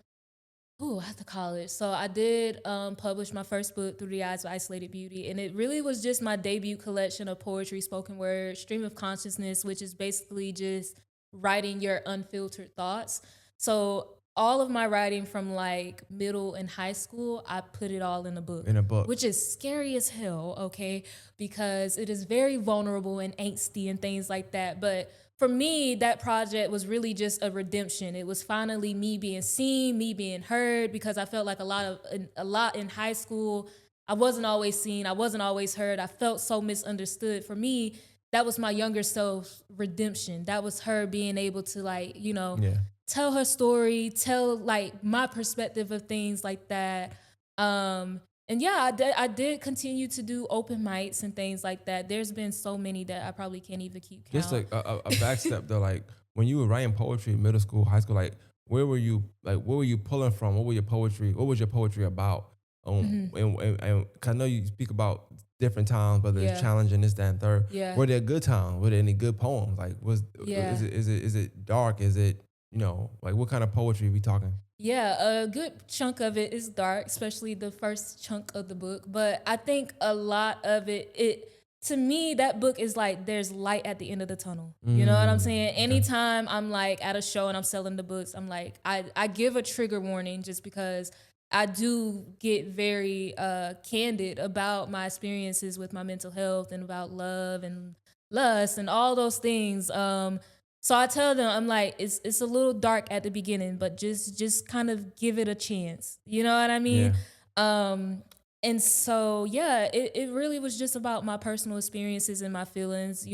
After college. So I did publish my first book, Through the Eyes of Isolated Beauty. And it really was just my debut collection of poetry, spoken word, stream of consciousness, which is basically just writing your unfiltered thoughts. So all of my writing from like middle and high school, I put it all in a book. In a book. Which is scary as hell, okay? Because it is very vulnerable and angsty and things like that. But for me, that project was really just a redemption. It was finally me being seen, me being heard, because I felt like a lot in high school, I wasn't always seen, I wasn't always heard. I felt so misunderstood. For me, that was my younger self redemption. That was her being able to like, Yeah. tell her story, tell like my perspective of things like that. And yeah, I did continue to do open mics and things like that. There's been so many that I probably can't even keep count. Just like a back step though, like when you were writing poetry in middle school, high school, like where were you pulling from? What was your poetry about? And 'cause I know you speak about different times, whether Yeah. it's challenging, this, that, and third. Yeah. Were there good times? Were there any good poems? Like Yeah. is it dark? Is it, like what kind of poetry are we talking? Yeah, a good chunk of it is dark, especially the first chunk of the book. But I think a lot of it to me, that book is like there's light at the end of the tunnel. You know what I'm saying? Okay. Anytime I'm like at a show and I'm selling the books, I'm like, I give a trigger warning just because I do get very candid about my experiences with my mental health and about love and lust and all those things. So I tell them, I'm like, it's a little dark at the beginning, but just kind of give it a chance. You know what I mean? And so yeah, it really was just about my personal experiences and my feelings.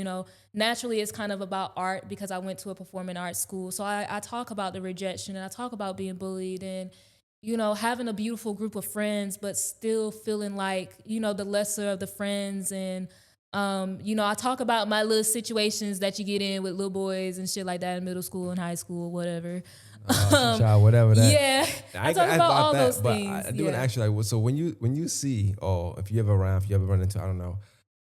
Naturally it's kind of about art because I went to a performing arts school. So I talk about the rejection and I talk about being bullied and having a beautiful group of friends, but still feeling like, the lesser of the friends. And I talk about my little situations that you get in with little boys and shit like that in middle school and high school, whatever. Child, whatever that. Yeah, I talk about all those things. I do want to ask you, like, so when you see, or if you ever run into, I don't know,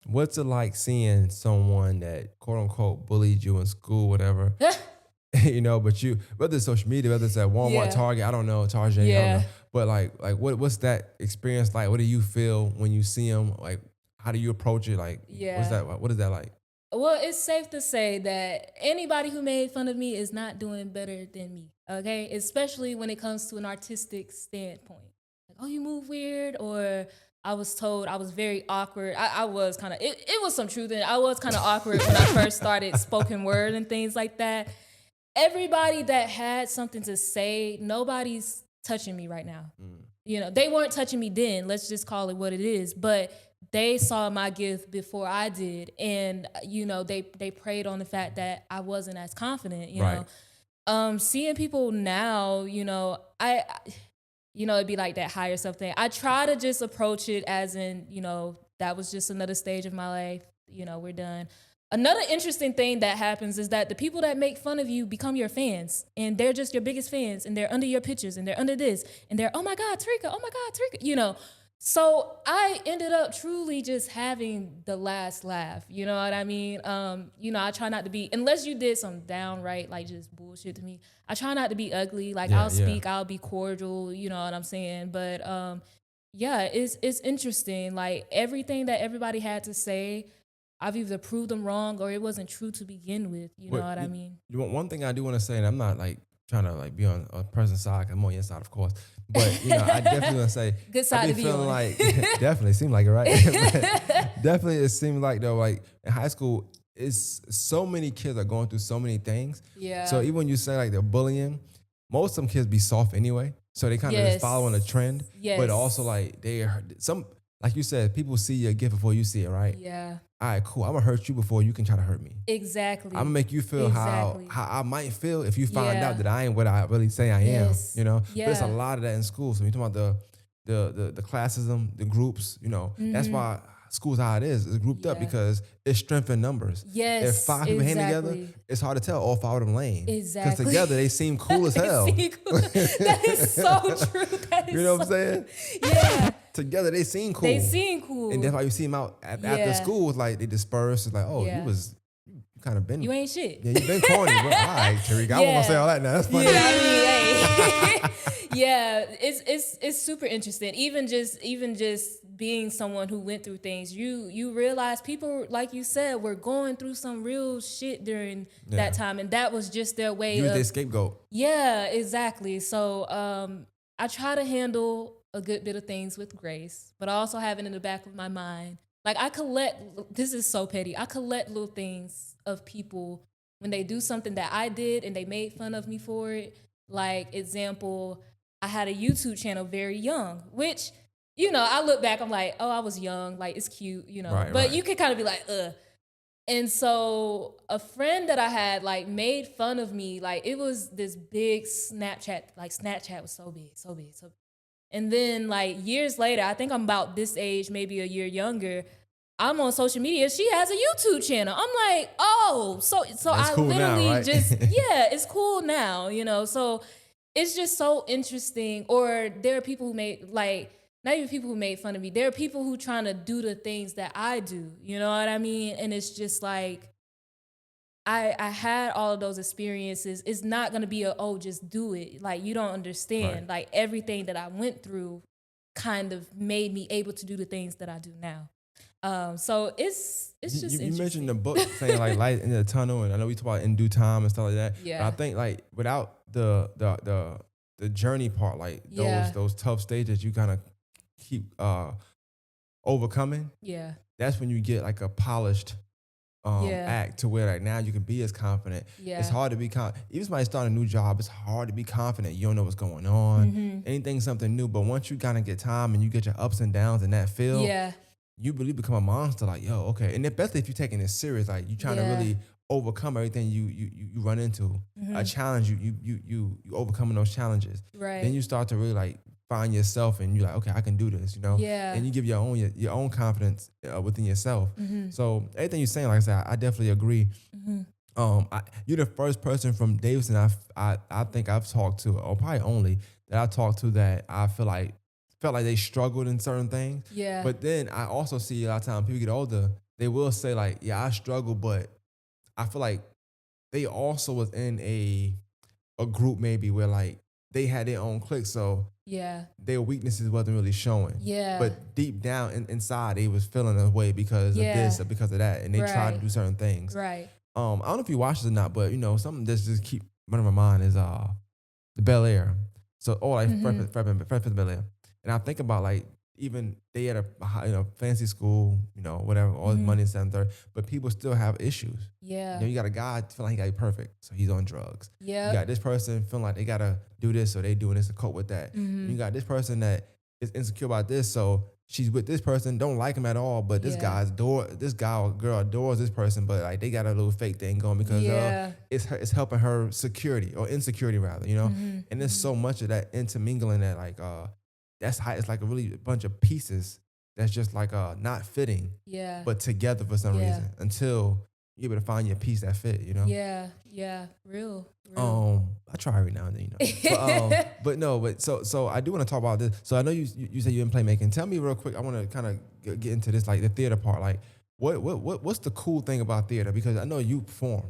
what's it like seeing someone that quote unquote bullied you in school, whatever, but whether it's social media, whether it's at Walmart, Yeah. Target, I don't know, Target, I don't Yeah. know, but like what's that experience like? What do you feel when you see them? Like, how do you approach it? Like, Yeah. what is that like? Well, it's safe to say that anybody who made fun of me is not doing better than me, okay? Especially when it comes to an artistic standpoint. Like, oh, you move weird, or I was told I was very awkward. I was kind of, it was some truth in it. I was kind of awkward when I first started spoken word and things like that. Everybody that had something to say, nobody's touching me right now. They weren't touching me then. Let's just call it what it is. But they saw my gift before I did, and they preyed on the fact that I wasn't as confident. Right. Seeing people now, I it'd be like that higher self thing. I try to just approach it as in, that was just another stage of my life. We're done. Another interesting thing that happens is that the people that make fun of you become your fans, and they're just your biggest fans, and they're under your pictures, and they're under this, and they're, oh my God, Tarika, oh my God, Tarika, you know. So I ended up truly just having the last laugh. You know what I mean? You know, I try not to be, unless you did some downright like just bullshit to me. I try not to be ugly. Like I'll speak, I'll be cordial. You know what I'm saying? But yeah, it's interesting. Like everything that everybody had to say, I've either proved them wrong or it wasn't true to begin with. You know what I mean? One thing I do want to say, and I'm not like trying to like be on a person's side, I'm on your side, of course. But you know, I definitely want to say, good side I to be be feeling on. like definitely seemed like it, right? Definitely, it seemed like though, like in high school, it's so many kids are going through so many things. Yeah. So even when you say like they're bullying, most of them kids be soft anyway. So they kind of just following a trend. Yes. But also like like you said, people see your gift before you see it, right? Yeah. All right, cool. I'm gonna hurt you before you can try to hurt me. Exactly. I'm gonna make you feel how I might feel if you find out that I ain't what I really say I am. You know, but it's a lot of that in school. So you talking about the classism, the groups. You know, that's why school's how it is. It's grouped up because it's strength in numbers. Yes, if 5 people hang together, it's hard to tell all 5 of them lame. Exactly. Because together they seem cool as hell. That is so true. You know what I'm saying? Yeah. Together they seem cool. They seem cool. And that's why you see them out after school. It's like they disperse. It's like, oh, you kind of been. You ain't shit. Yeah, you been corny. All right, Tarika. I won't gonna say all that now. That's funny. Yeah, I mean, hey. Yeah, it's super interesting. Even just being someone who went through things, you realize people, like you said, were going through some real shit during that time, and that was just their way Use of their scapegoat. Yeah, exactly. So I try to handle a good bit of things with grace, but I also have it in the back of my mind. Like this is so petty, I collect little things of people when they do something that I did and they made fun of me for it. Like, example, I had a YouTube channel very young, which, you know, I look back, I'm like, oh, I was young, like, it's cute, you know. But you can kind of be like, ugh. And so a friend that I had, like, made fun of me. Like, it was this big Snapchat. Like, Snapchat was so big, so big, so big. And then, like, years later, I think I'm about this age, maybe a year younger, I'm on social media. She has a YouTube channel. I'm like, oh, so I cool literally now, right? just, it's cool now, you know? So it's just so interesting. Or there are people who made, like, not even people who made fun of me. There are people who trying to do the things that I do, you know what I mean? And it's just like, I had all of those experiences. It's not going to be just do it. Like, you don't understand. Right. Like, everything that I went through kind of made me able to do the things that I do now. So it's just you mentioned the book saying like light in the tunnel, and I know we talk about in due time and stuff like that. Yeah. But I think like without the journey part, like those tough stages you kind of keep overcoming. Yeah. That's when you get like a polished act to where like now you can be as confident. Yeah. It's hard to be even somebody starting a new job, it's hard to be confident. You don't know what's going on. Anything something new. But once you kind of get time and you get your ups and downs in that field, you really become a monster. Like, yo, okay. And especially if you're taking it serious, like you trying to really overcome everything you run into. A challenge, you overcoming those challenges. Right. Then you start to really like find yourself, and you're like, okay, I can do this, you know? Yeah. And you give your own confidence within yourself. So everything you're saying, like I said, I definitely agree. You're the first person from Davidson I think I've talked to, or probably only that I talked to, that I felt like they struggled in certain things. Yeah. But then I also see a lot of times people get older, they will say like, yeah, I struggle, but I feel like they also was in a group maybe where like they had their own clique, so their weaknesses wasn't really showing. Yeah. But deep down inside, they was feeling a way because of this or because of that, and they tried to do certain things. Right. I don't know if you watch this or not, but you know, something that's just keep running my mind is the Bel Air. So Fresh Bel Air. And I think about like, even they at a fancy school, whatever, all his money is 730, but people still have issues. Yeah. You got a guy feeling like he got to be perfect, so he's on drugs. Yeah. You got this person feeling like they got to do this, so they doing this to cope with that. You got this person that is insecure about this, so she's with this person, don't like him at all, but this guy or girl adores this person, but like they got a little fake thing going because it's helping her security or insecurity rather, And there's so much of that intermingling that like that's how it's like a really bunch of pieces that's just like not fitting, but together for some reason until you're able to find your piece that fit, you know? Yeah, yeah, real. I try every now and then, you know. But no, but so I do want to talk about this. So I know you said you're in playmaking. Tell me real quick. I want to kind of get into this, like the theater part. Like, what's the cool thing about theater? Because I know you perform.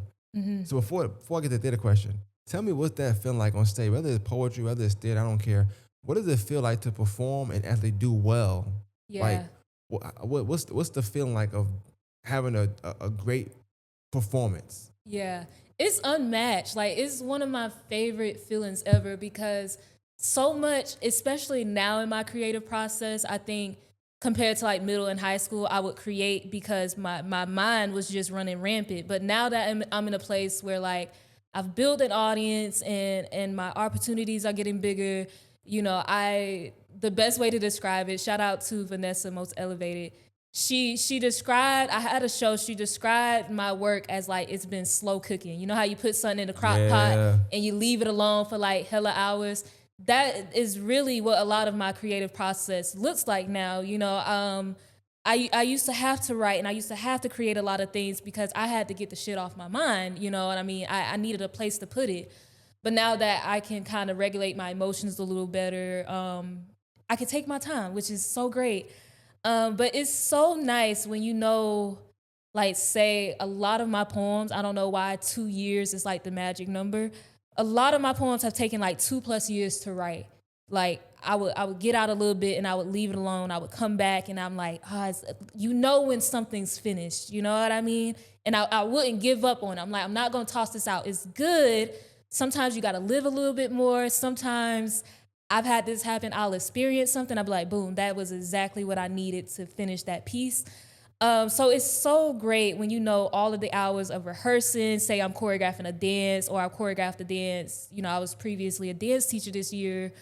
So before I get to the theater question, tell me what's that feeling like on stage? Whether it's poetry, whether it's theater, I don't care. What does it feel like to perform and actually do well? Like, Yeah, what's the feeling like of having a great performance? yeah. It's unmatched. Like it's one of my favorite feelings ever because so much, especially now in my creative process, I think compared to like middle and high school, I would create because my mind was just running rampant. But now that I'm in a place where like I've built an audience and my opportunities are getting bigger, you know, the best way to describe it, shout out to Vanessa Most Elevated. She described, I had a show, she described my work as like it's been slow cooking. You know how you put something in a crock pot Yeah. and you leave it alone for like hella hours? That is really what a lot of my creative process looks like now. You know, I used to have to write and I used to have to create a lot of things because I had to get the shit off my mind, you know what I mean? I needed a place to put it. But now that I can kind of regulate my emotions a little better, I can take my time, which is so great. But it's so nice when you know, like, say, a lot of my poems, I don't know why 2 years is like the magic number. A lot of my poems have taken like 2+ years to write. Like, I would get out a little bit and I would leave it alone. I would come back and I'm like, you know when something's finished, you know what I mean? And I wouldn't give up on it. I'm like, I'm not gonna toss this out. It's good. Sometimes you gotta live a little bit more. Sometimes I've had this happen. I'll experience something. I'll be like, boom, that was exactly what I needed to finish that piece. So it's so great when you know all of the hours of rehearsing. Say I'm choreographing a dance or I choreographed a dance. You know, I was previously a dance teacher this year.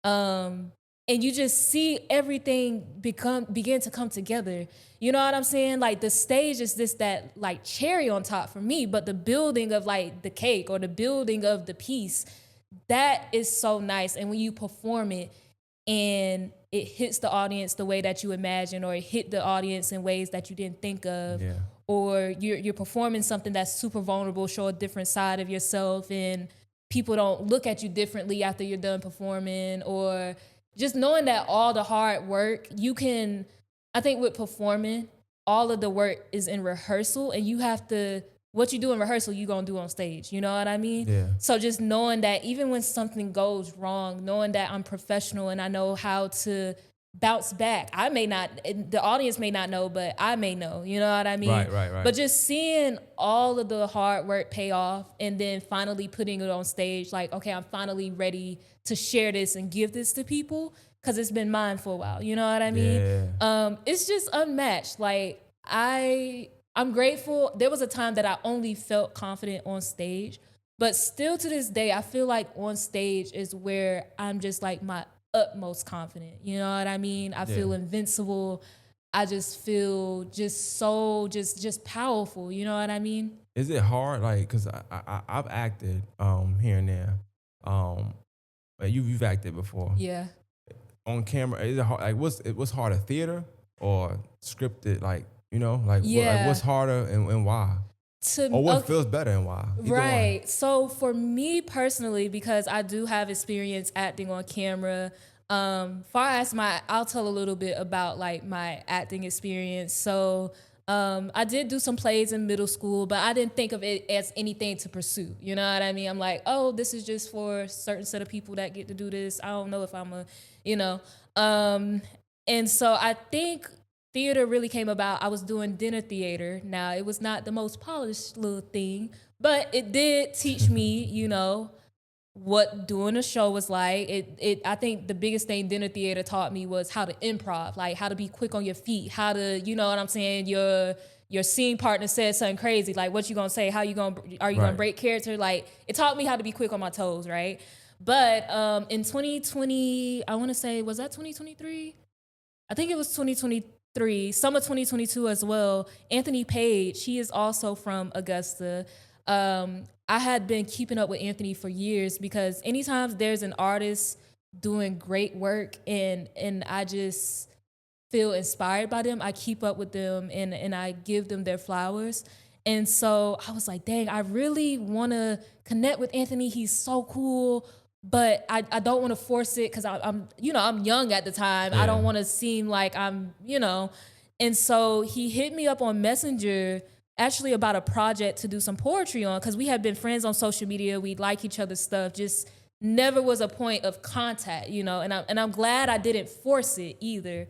Um, and you just see everything begin to come together. You know what I'm saying? Like the stage is this that like cherry on top for me, but the building of like the cake or the building of the piece, that is so nice. And when you perform it and it hits the audience the way that you imagine, or it hit the audience in ways that you didn't think of, Yeah. or you're performing something that's super vulnerable, show a different side of yourself, and people don't look at you differently after you're done performing, or just knowing that all the hard work you can, I think with performing, all of the work is in rehearsal and you have to, what you do in rehearsal, you gonna do on stage. You know what I mean? Yeah. So just knowing that even when something goes wrong, knowing that I'm professional and I know how to bounce back. I may not, the audience may not know, but I may know. You know what I mean? Right. But just seeing all of the hard work pay off and then finally putting it on stage, like, okay, I'm finally ready to share this and give this to people because it's been mine for a while. You know what I mean? Yeah. It's just unmatched. Like I'm grateful. There was a time that I only felt confident on stage, but still to this day, I feel like on stage is where I'm just like my utmost confident. You know what I mean? I feel invincible. I just feel just so just powerful. You know what I mean? Is it hard? Like, cause I've acted here and there. You've acted before Yeah. on camera. Is it hard? Like, what's harder, theater or scripted? Like, you know, like, Yeah. what's harder and why? Or what feels better and why? Either Right. one. So for me personally, because I do have experience acting on camera, far as I'll tell a little bit about like my acting experience. So I did do some plays in middle school, but I didn't think of it as anything to pursue. You know what I mean? I'm like, oh, this is just for a certain set of people that get to do this. I don't know if I'm you know. And so I think theater really came about. I was doing dinner theater. Now, it was not the most polished little thing, but it did teach me, you know, what doing a show was like. I think the biggest thing dinner theater taught me was how to improv, like how to be quick on your feet, how to, you know what I'm saying, your scene partner says something crazy, like what you gonna say, are you gonna break character? Like it taught me how to be quick on my toes, right? But in 2020, I want to say, was that 2023? I think it was 2023, summer 2022 as well. Anthony Page, he is also from Augusta. I had been keeping up with Anthony for years because anytime there's an artist doing great work and I just feel inspired by them, I keep up with them and I give them their flowers. And so I was like, dang, I really want to connect with Anthony. He's so cool, but I don't want to force it because I'm, I'm young at the time. I don't want to seem like I'm. And so he hit me up on Messenger actually about a project to do some poetry on, because we had been friends on social media. We like each other's stuff, just never was a point of contact. And I'm glad I didn't force it either.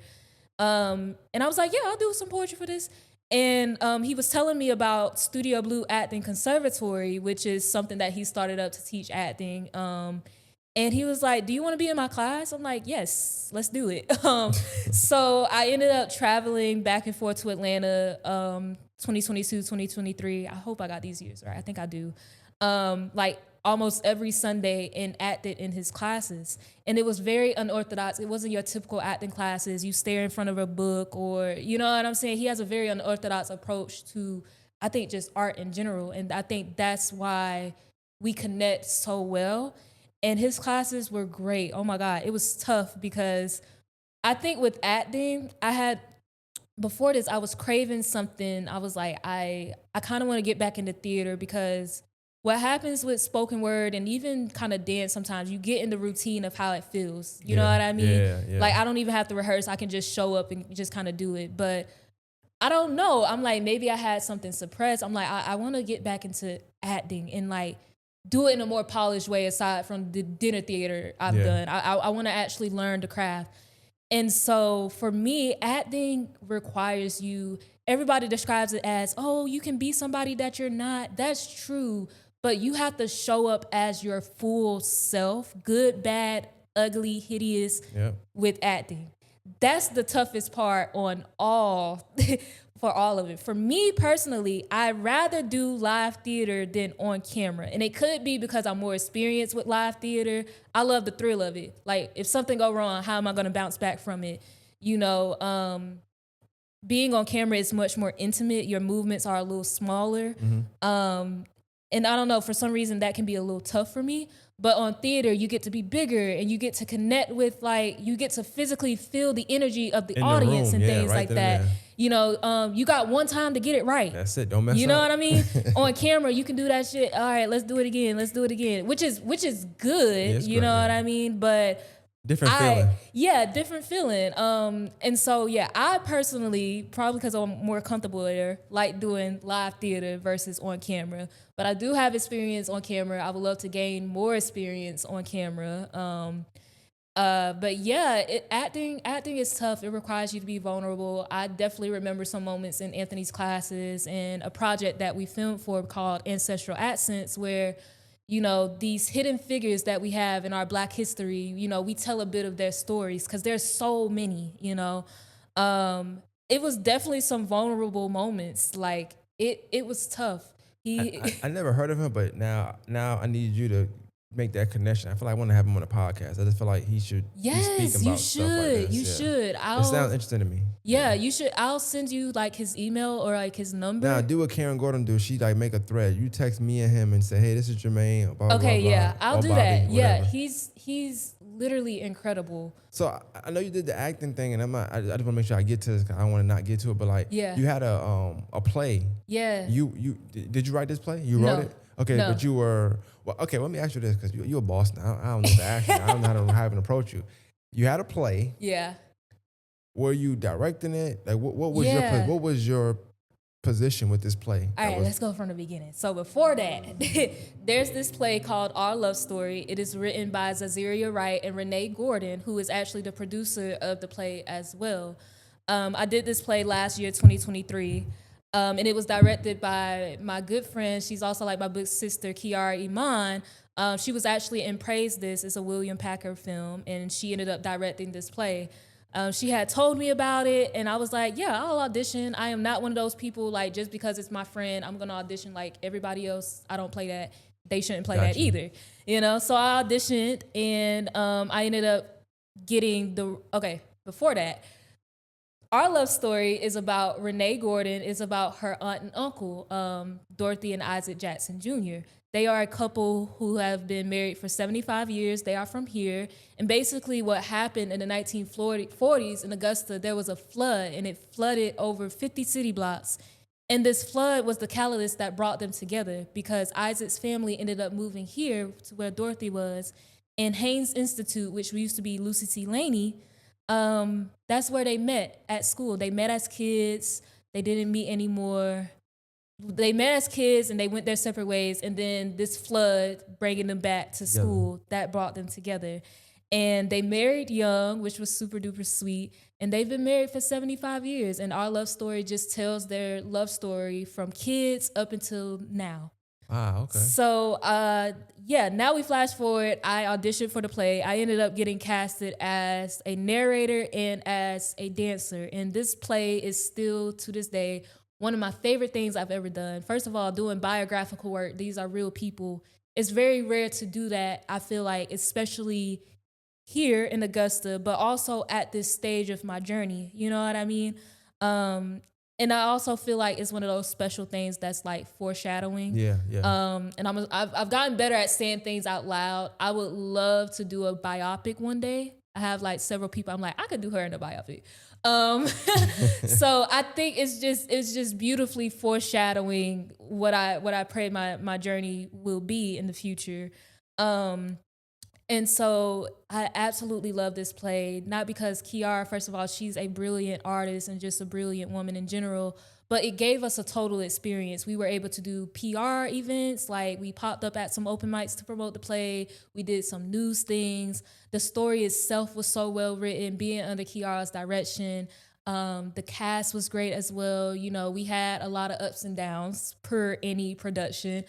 And I was like, yeah, I'll do some poetry for this. And he was telling me about Studio Blue Acting Conservatory, which is something that he started up to teach acting. And he was like, do you want to be in my class? I'm like, yes, let's do it. So I ended up traveling back and forth to Atlanta 2022, 2023. I hope I got these years right. I think I do. Like almost every Sunday, and acted in his classes. And it was very unorthodox. It wasn't your typical acting classes. You stare in front of a book, or, you know what I'm saying? He has a very unorthodox approach to, I think, just art in general. And I think that's why we connect so well. And his classes were great. Oh my God. It was tough because I think with acting, before this, I was craving something. I was like, I kind of want to get back into theater, because what happens with spoken word and even kind of dance, sometimes you get in the routine of how it feels. You know what I mean? Yeah. Like, I don't even have to rehearse. I can just show up and just kind of do it. But I don't know. I'm like, maybe I had something suppressed. I'm like, I want to get back into acting and like do it in a more polished way, aside from the dinner theater I've done. I want to actually learn the craft. And so for me, acting requires you, everybody describes it as, oh, you can be somebody that you're not. That's true. But you have to show up as your full self, good, bad, ugly, hideous, with acting. That's the toughest part on for all of it. For me personally, I'd rather do live theater than on camera. And it could be because I'm more experienced with live theater. I love the thrill of it. Like, if something go wrong, how am I going to bounce back from it? Being on camera is much more intimate. Your movements are a little smaller. And I don't know, for some reason that can be a little tough for me. But on theater, you get to be bigger and you get to connect with, like, you get to physically feel the energy of the audience and things like that. You got one time to get it right. That's it. Don't mess up. You know what I mean? On camera, you can do that shit. All right, let's do it again. Which is good. You know what I mean? But different feeling. Yeah, different feeling. And so, yeah, I personally, probably because I'm more comfortable there, like doing live theater versus on camera. But I do have experience on camera. I would love to gain more experience on camera. But yeah, acting is tough. It requires you to be vulnerable. I definitely remember some moments in Anthony's classes and a project that we filmed for called Ancestral Accents, where these hidden figures that we have in our Black history, we tell a bit of their stories because there's so many, It was definitely some vulnerable moments. Like, it was tough. I never heard of him, but now I need you to make that connection. I feel like I want to have him on a podcast. I just feel like he should be speaking about stuff like this. You should. It sounds interesting to me. Yeah, you should. I'll send you like his email or like his number. Now, do what Karen Gordon do. She like make a thread. You text me and him and say, "Hey, this is Jermaine." Blah, okay, blah, yeah, blah, I'll do Bobby, that. whatever. Yeah, he's literally incredible. So I know you did the acting thing, and I just want to make sure I get to this. Cause I don't want to not get to it, but like, you had a play. Yeah. Did you write this play? You wrote it. Okay, no. But you were okay. Let me ask you this, because you're a boss now. I don't know the action. I don't know how to have an approach you. You had a play. Yeah. Were you directing it? Like, what was your play? What was your position with this play? All right, let's go from the beginning. So before that, there's this play called Our Love Story. It is written by Zaziria Wright and Renee Gordon, who is actually the producer of the play as well. I did this play last year, 2023. And it was directed by my good friend. She's also like my big sister, Kiara Iman. She was actually in Praise This. It's a William Packer film, and she ended up directing this play. She had told me about it, and I was like, yeah, I'll audition. I am not one of those people, like, just because it's my friend, I'm going to audition like everybody else. I don't play that. They shouldn't play that either. So I auditioned, and I ended up getting before that, Our Love Story is about Renee Gordon, is about her aunt and uncle, Dorothy and Isaac Jackson Jr. They are a couple who have been married for 75 years. They are from here. And basically what happened in the 1940s in Augusta, there was a flood, and it flooded over 50 city blocks. And this flood was the catalyst that brought them together because Isaac's family ended up moving here to where Dorothy was. And Haynes Institute, which used to be Lucy C. Laney, that's where they met at school. They met as kids. They didn't meet anymore. They met as kids and they went their separate ways. And then this flood bringing them back to school, that brought them together. And they married young, which was super duper sweet. And they've been married for 75 years. And our love story just tells their love story from kids up until now. Wow, okay. So, now we flash forward. I auditioned for the play. I ended up getting casted as a narrator and as a dancer. And this play is still, to this day, one of my favorite things I've ever done. First of all, doing biographical work. These are real people. It's very rare to do that, I feel like, especially here in Augusta, but also at this stage of my journey. You know what I mean? And I also feel like it's one of those special things that's like foreshadowing. Yeah. And I've gotten better at saying things out loud. I would love to do a biopic one day. I have like several people. I'm like, I could do her in a biopic. So I think it's just beautifully foreshadowing what I pray my journey will be in the future. And so I absolutely love this play, not because Kiara, first of all, she's a brilliant artist and just a brilliant woman in general, but it gave us a total experience. We were able to do PR events, like we popped up at some open mics to promote the play. We did some news things. The story itself was so well written, being under Kiara's direction. The cast was great as well. You know, we had a lot of ups and downs per any production,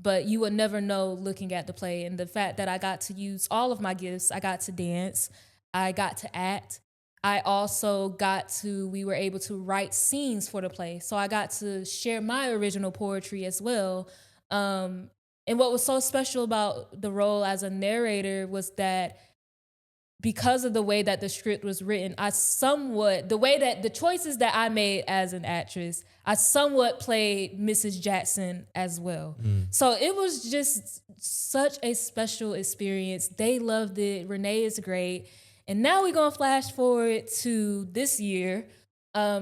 but you would never know looking at the play. And the fact that I got to use all of my gifts, I got to dance, I got to act. I also we were able to write scenes for the play. So I got to share my original poetry as well. And what was so special about the role as a narrator was that because of the way that the script was written, the choices that I made as an actress, I somewhat played Mrs. Jackson as well. So it was just such a special experience. They loved it. Renee is great. And now we're going to flash forward to this year.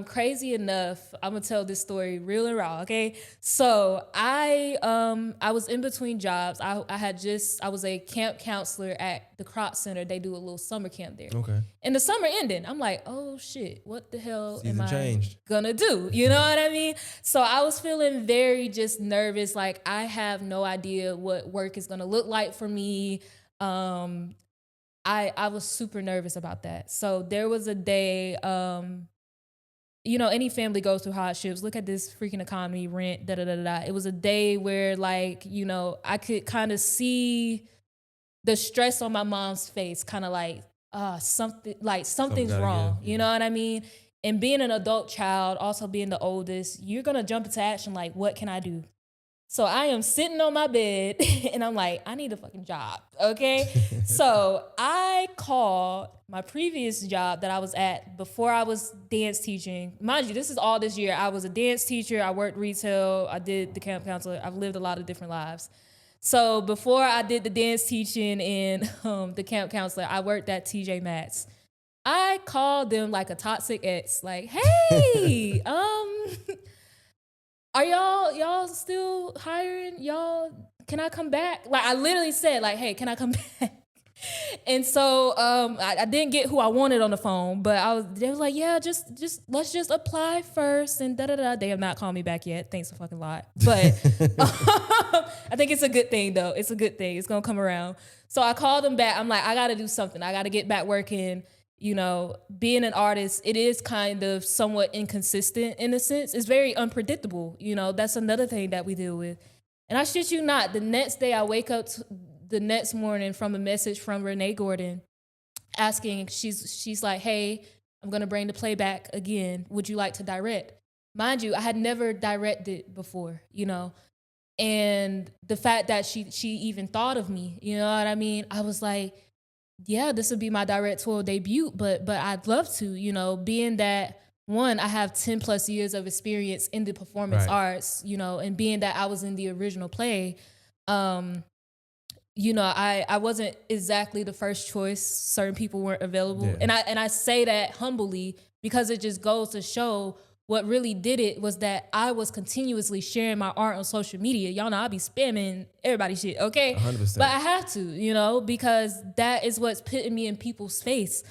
Crazy enough, I'm gonna tell this story real and raw, okay? So I was in between jobs. I was a camp counselor at the Crop Center. They do a little summer camp there. Okay. And the summer ended. I'm like, oh shit, what the hell Season am changed. I gonna do? You know what I mean? So I was feeling very just nervous. Like I have no idea what work is gonna look like for me. I was super nervous about that. So there was a day, you know, any family goes through hardships. Look at this freaking economy, rent, da-da-da-da. It was a day where, like, you know, I could kind of see the stress on my mom's face, kind of like, something's wrong. You know what I mean? And being an adult child, also being the oldest, you're going to jump into action like, what can I do? So I am sitting on my bed and I'm like, I need a fucking job, okay? So I called my previous job that I was at before I was dance teaching. Mind you, this is all this year. I was a dance teacher. I worked retail. I did the camp counselor. I've lived a lot of different lives. So before I did the dance teaching and the camp counselor, I worked at TJ Maxx. I called them like a toxic ex, like, hey, are y'all still hiring? Y'all, can I come back? Like I literally said, like, hey, can I come back? And so I didn't get who I wanted on the phone, but they was like, yeah, just let's just apply first and da-da-da. They have not called me back yet. Thanks a fucking lot. But I think it's a good thing though. It's a good thing. It's gonna come around. So I called them back. I'm like, I gotta do something. I gotta get back working. You know, being an artist, it is kind of somewhat inconsistent in a sense. It's very unpredictable. You know, that's another thing that we deal with. And I shit you not, the next day I wake up the next morning from a message from Renee Gordon asking, she's like, hey, I'm going to bring the play back again. Would you like to direct? Mind you, I had never directed before, you know. And the fact that she even thought of me, you know what I mean? I was like, yeah, this would be my directorial debut, but I'd love to, you know, being that, one, I have 10 plus years of experience in the performance arts, you know, and being that I was in the original play, you know, I wasn't exactly the first choice. Certain people weren't available. Yeah. And I say that humbly because it just goes to show What really did it was that I was continuously sharing my art on social media. Y'all know I be spamming everybody's shit, okay? 100%. But I have to, because that is what's putting me in people's face.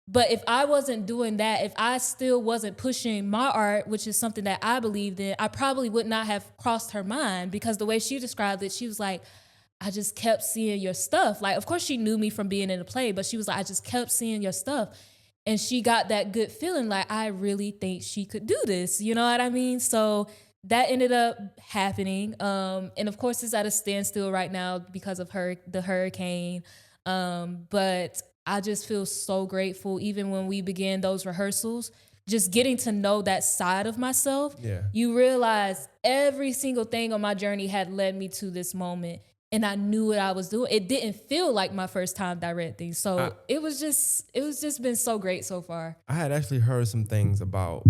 But if I wasn't doing that, if I still wasn't pushing my art, which is something that I believed in, I probably would not have crossed her mind, because the way she described it, she was like, I just kept seeing your stuff. Like, of course she knew me from being in the play, but she was like, I just kept seeing your stuff. And she got that good feeling like, I really think she could do this. You know what I mean? So that ended up happening. And of course it's at a standstill right now because of the hurricane. But I just feel so grateful, even when we began those rehearsals, just getting to know that side of myself. Yeah. You realize every single thing on my journey had led me to this moment, and I knew what I was doing. It didn't feel like my first time directing. So it was just been so great so far. I had actually heard some things about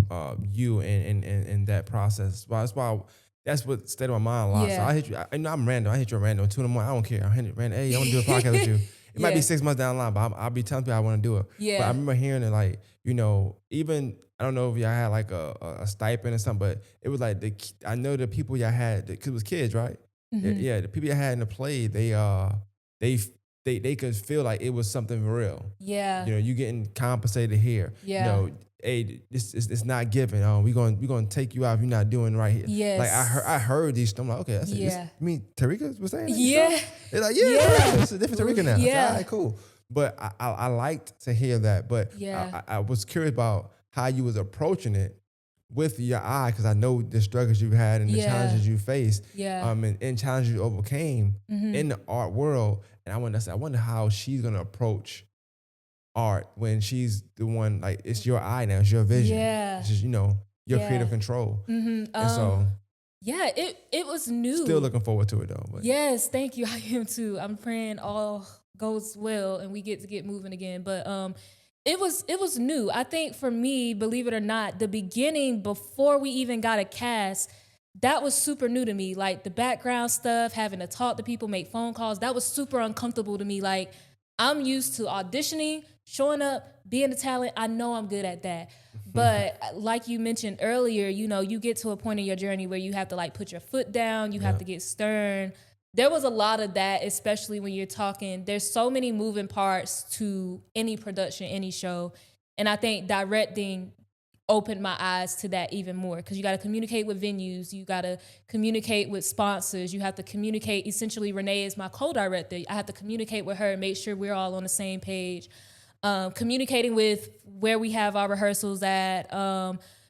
you and that process. Well, that's what stayed on my mind a lot. Yeah. So I hit you. I'm random. I hit you at random 2 in the morning. I don't care. I hit random. Hey, I want to do a podcast with you. It might be 6 months down the line, but I'll be telling people I want to do it. Yeah. But I remember hearing it, like, even, I don't know if y'all had like a stipend or something, but it was like I know the people y'all had, because it was kids, right? Mm-hmm. Yeah, the people y'all had in the play, they could feel like it was something real. Yeah. You getting compensated here. Yeah. Hey, it's not given. We're gonna take you out if you're not doing right here. Yes. Like I heard these. I'm like, okay, that's it. Yeah. You mean Tarika was saying that? Yeah. They're like, Yeah. it's a different Tarika now. Yeah. All right, cool. But I liked to hear that. But Yeah. I was curious about how you was approaching it with your eye, because I know the struggles you had and the challenges you faced. Yeah. And challenges you overcame in the art world. And I wonder how she's gonna approach art when she's the one, like, it's your eye now, it's your vision. Yeah. It's just, your creative control. Mm-hmm. And so it was new. still looking forward to it though. But. Yes, thank you. I am too. I'm praying all goes well and we get moving again. But it was new. I think for me, believe it or not, the beginning, before we even got a cast, that was super new to me. Like the background stuff, having to talk to people, make phone calls, that was super uncomfortable to me. Like, I'm used to auditioning, showing up, being a talent. I know I'm good at that. But like you mentioned earlier, you get to a point in your journey where you have to like put your foot down, you have to get stern. There was a lot of that, especially when you're talking. There's so many moving parts to any production, any show. And I think directing opened my eyes to that even more, because you got to communicate with venues, you got to communicate with sponsors, you have to communicate. Essentially, Renee is my co-director. I have to communicate with her and make sure we're all on the same page. Communicating with where we have our rehearsals at.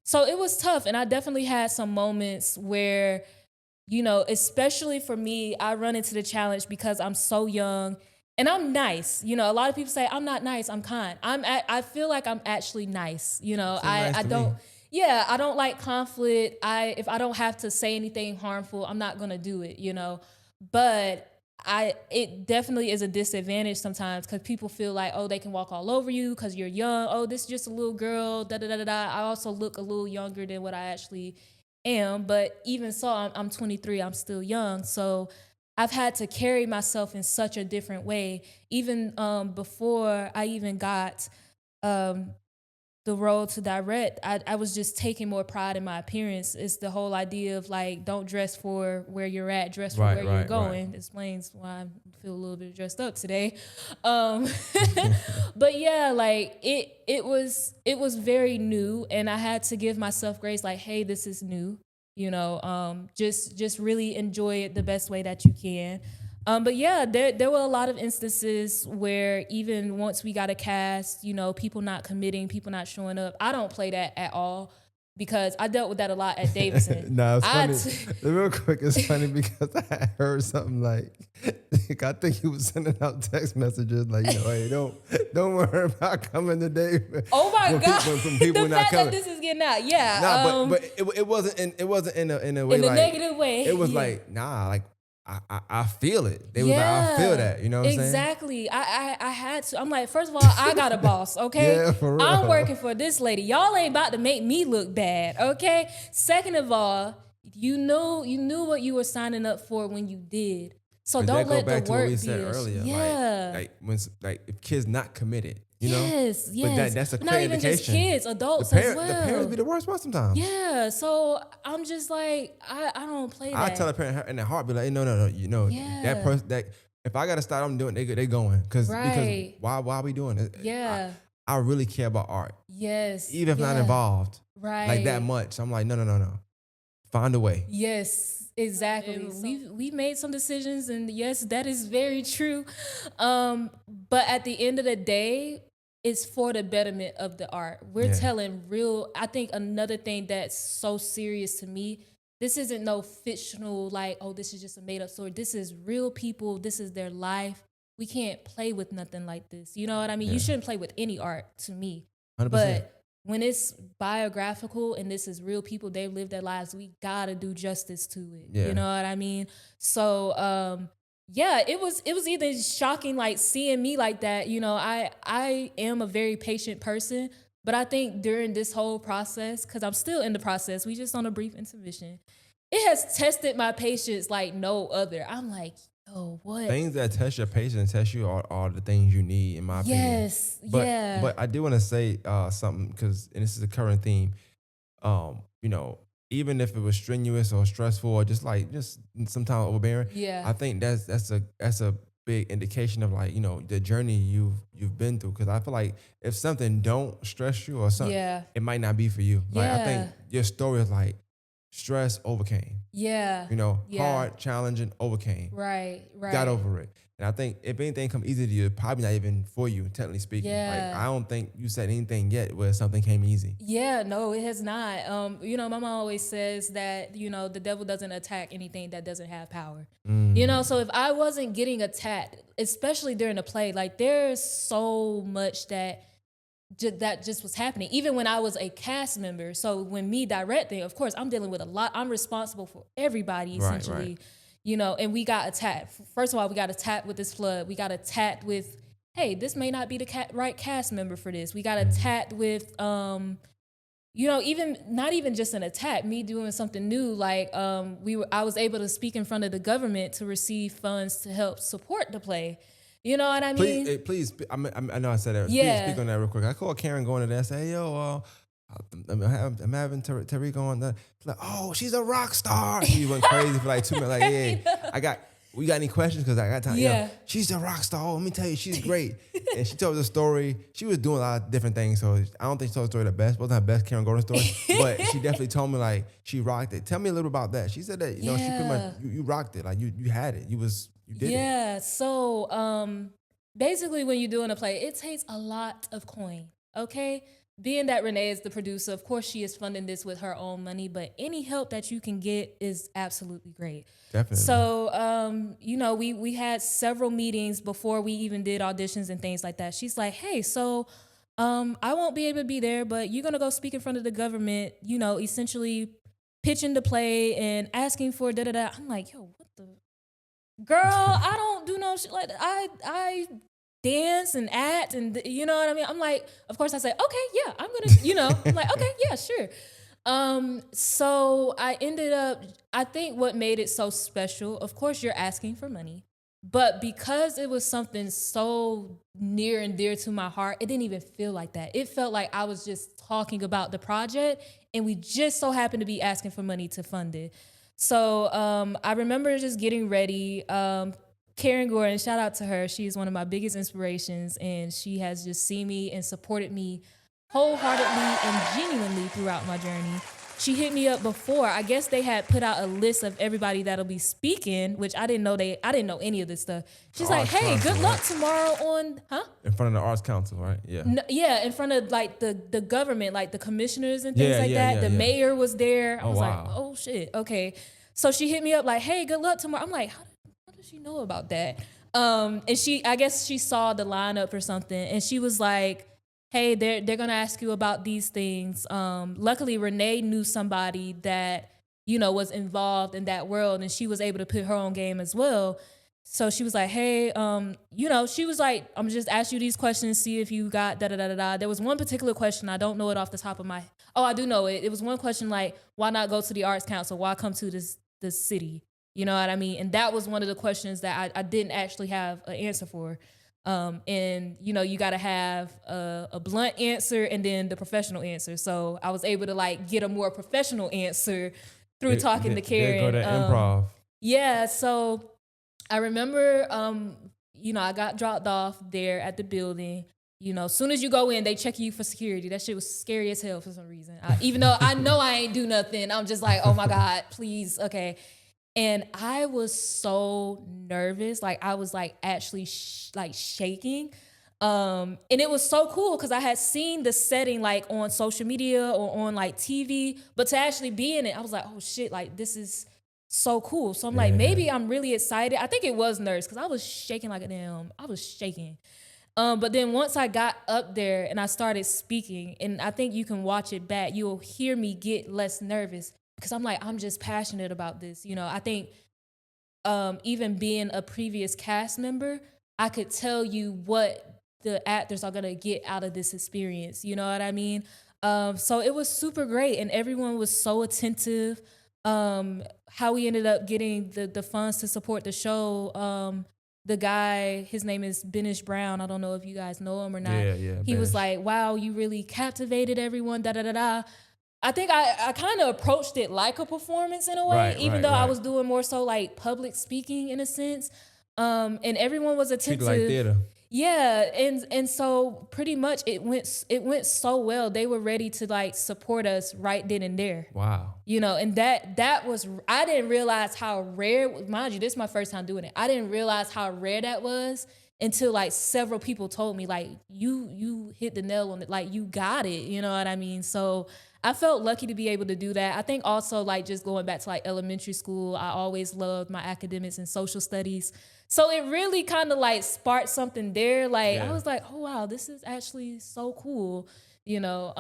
So it was tough, and I definitely had some moments where, especially for me, I run into the challenge because I'm so young. And I'm nice. A lot of people say I'm not nice, I'm kind. I feel like I'm actually nice. I don't like conflict. If I don't have to say anything harmful, I'm not gonna do it, But it definitely is a disadvantage sometimes, because people feel like, oh, they can walk all over you because you're young. Oh, this is just a little girl, da da da da da. I also look a little younger than what I actually am. But even so, I'm 23, I'm still young. So I've had to carry myself in such a different way. Even before I even got the role to direct, I was just taking more pride in my appearance. It's the whole idea of like, don't dress for where you're at, dress for where you're going. Right. Explains why I feel a little bit dressed up today. But yeah, like it was very new, and I had to give myself grace. Like, hey, this is new. Just really enjoy it the best way that you can. But yeah, there were a lot of instances where even once we got a cast, people not committing, people not showing up. I don't play that at all, because I dealt with that a lot at Davidson. No, it's funny. Real quick, it's funny because I heard something like, I think he was sending out text messages like, hey, don't worry about coming today. Oh my God! From people the not fact coming. That this is getting out, yeah. Nah, but it wasn't in a way, in a like, negative way. It was like, nah, like I feel it. They was like, I feel that. You know what I'm saying? Exactly. I had to. I'm like, first of all, I got a boss, okay? Yeah, for real. I'm working for this lady. Y'all ain't about to make me look bad, okay? Second of all, you knew what you were signing up for when you did. So But don't that go let the back to what we work said be earlier. yeah. Like when like if kids not committed, you know. Yes, But yes. that's a But not clear even just indication. kids, adults as The parents well. be the worst ones sometimes. Yeah. So I'm just like, I don't play I tell a that. parent in their heart, be like, hey, no, you know that Yeah. person that if I gotta start, I'm doing they going because Right. why are we doing it? Yeah. I really care about art, Yes. even if not Yeah. involved like that Right. much. I'm like, no, find a way. Yes, exactly. And We made some decisions, and yes, that is very true. But at the end of the day, it's for the betterment of the art. We're Yeah. telling real. I think another thing that's so serious to me. This isn't no fictional like, oh, this is just a made up story. This is real people. This is their life. We can't play with nothing like this. You know what I mean? Yeah. You shouldn't play with any art to me. 100%. But when it's biographical and this is real people, they've lived their lives, we gotta do justice to it. Yeah. You know what I mean? So yeah, it was either shocking like seeing me like that. You know, I am a very patient person, but I think during this whole process, because I'm still in the process, we just on a brief intermission, it has tested my patience like no other. I'm like, oh, what? Things that test your patience, test you are the things you need, in my opinion. Yes, yeah. But I do want to say something because, and this is a current theme. You know, even if it was strenuous or stressful or just sometimes overbearing, Yeah. I think that's a big indication of like, you know, the journey you've been through. Because I feel like if something don't stress you or something, Yeah. it might not be for you. Like I think Yeah. your story is like stress overcame. Yeah. You know, Yeah. hard, challenging, overcame. Right. Got over it. And I think if anything come easy to you, it's probably not even for you, technically speaking. Yeah. Like I don't think you said anything yet where something came easy. Yeah, no, it has not. You know, my mom always says that, you know, the devil doesn't attack anything that doesn't have power. You know, so if I wasn't getting attacked, especially during the play, like there's so much that just was happening. Even when I was a cast member. So when me directing, of course, I'm dealing with a lot. I'm responsible for everybody essentially. Right. You know, and we got attacked. First of all, we got attacked with this flood. We got attacked with, hey, this may not be the right cast member for this. We got attacked with, you know, even not even just an attack. Me doing something new, like I was able to speak in front of the government to receive funds to help support the play. You know what I mean? Please, I know I said that. Yeah. Please speak on that real quick. I called Karen going to that. Say, hey, yo, I'm having Tarika on that. She's like, oh, she's a rock star. She went crazy for like 2 minutes. Like, yeah, we got any questions? Because I got time. Yeah. She's a rock star. Oh, let me tell you, she's great. And she told the story. She was doing a lot of different things. So I don't think she told the story the best. Wasn't her best Karen Gordon story. But she definitely told me like she rocked it. Tell me a little about that. She said that, you know, she pretty much, you rocked it. Like you had it. You did it. Yeah. So basically when you're doing a play, it takes a lot of coin. Okay. Being that Renee is the producer, of course she is funding this with her own money, but any help that you can get is absolutely great. Definitely. So, you know, we had several meetings before we even did auditions and things like that. She's like, hey, so I won't be able to be there, but you're going to go speak in front of the government, you know, essentially pitching the play and asking for da-da-da. I'm like, yo, what the? Girl, I don't do no shit like that. I dance and act and you know what I mean? I'm like, of course I say, okay, yeah, I'm gonna, you know, I'm like, okay, yeah, sure. So I ended up, I think what made it so special, of course you're asking for money, but because it was something so near and dear to my heart, it didn't even feel like that. It felt like I was just talking about the project and we just so happened to be asking for money to fund it. So I remember just getting ready. Karen Gordon, shout out to her. She's one of my biggest inspirations, and she has just seen me and supported me wholeheartedly and genuinely throughout my journey. She hit me up before. I guess they had put out a list of everybody that'll be speaking, which I didn't know any of this stuff. She's like, hey, good luck tomorrow on, in front of the Arts Council, right? Yeah. Yeah, in front of like the government, like the commissioners and things like that. The mayor was there. I was like, oh shit, okay. So she hit me up like, hey, good luck tomorrow. I'm like, how does she know about that? And I guess she saw the lineup or something, and she was like, hey, they're gonna ask you about these things. Luckily, Renee knew somebody that, you know, was involved in that world, and she was able to put her own game as well. So she was like, hey, you know, she was like, I'm just ask you these questions, see if you got da-da-da-da-da. There was one particular question, I don't know it off the top of my, I do know it. It was one question like, why not go to the Arts Council? Why come to this city? You know what I mean? And that was one of the questions that I didn't actually have an answer for. And you know, you got to have a blunt answer and then the professional answer. So I was able to like get a more professional answer through talking to Karen. Go to improv. Yeah. So I remember, you know, I got dropped off there at the building. You know, as soon as you go in, they check you for security. That shit was scary as hell for some reason. Even though I know I ain't do nothing, I'm just like, oh my God, please, okay. And I was so nervous. Like I was like actually like shaking. And it was so cool because I had seen the setting like on social media or on like TV, but to actually be in it, I was like, oh shit, like this is so cool. So I'm like, maybe I'm really excited. I think it was nerves because I was shaking like a damn, I was shaking. But then once I got up there and I started speaking, and I think you can watch it back, you'll hear me get less nervous because I'm like, I'm just passionate about this. You know, I think even being a previous cast member, I could tell you what the actors are gonna get out of this experience. You know what I mean? So it was super great, and everyone was so attentive. How we ended up getting the funds to support the show. The guy, his name is Benish Brown. I don't know if you guys know him or not. Yeah. He was like, wow, you really captivated everyone, da da da da. I think I kind of approached it like a performance in a way, even though I was doing more so like public speaking in a sense. And everyone was attentive. Treated like theater. Yeah, and so pretty much it went so well. They were ready to like support us right then and there. Wow. You know, and that was, I didn't realize how rare, mind you, this is my first time doing it. I didn't realize how rare that was until like several people told me like, you hit the nail on it, like you got it, you know what I mean? So I felt lucky to be able to do that. I think also like just going back to like elementary school, I always loved my academics and social studies. So it really kind of like sparked something there. Like I was like, oh wow, this is actually so cool, you know?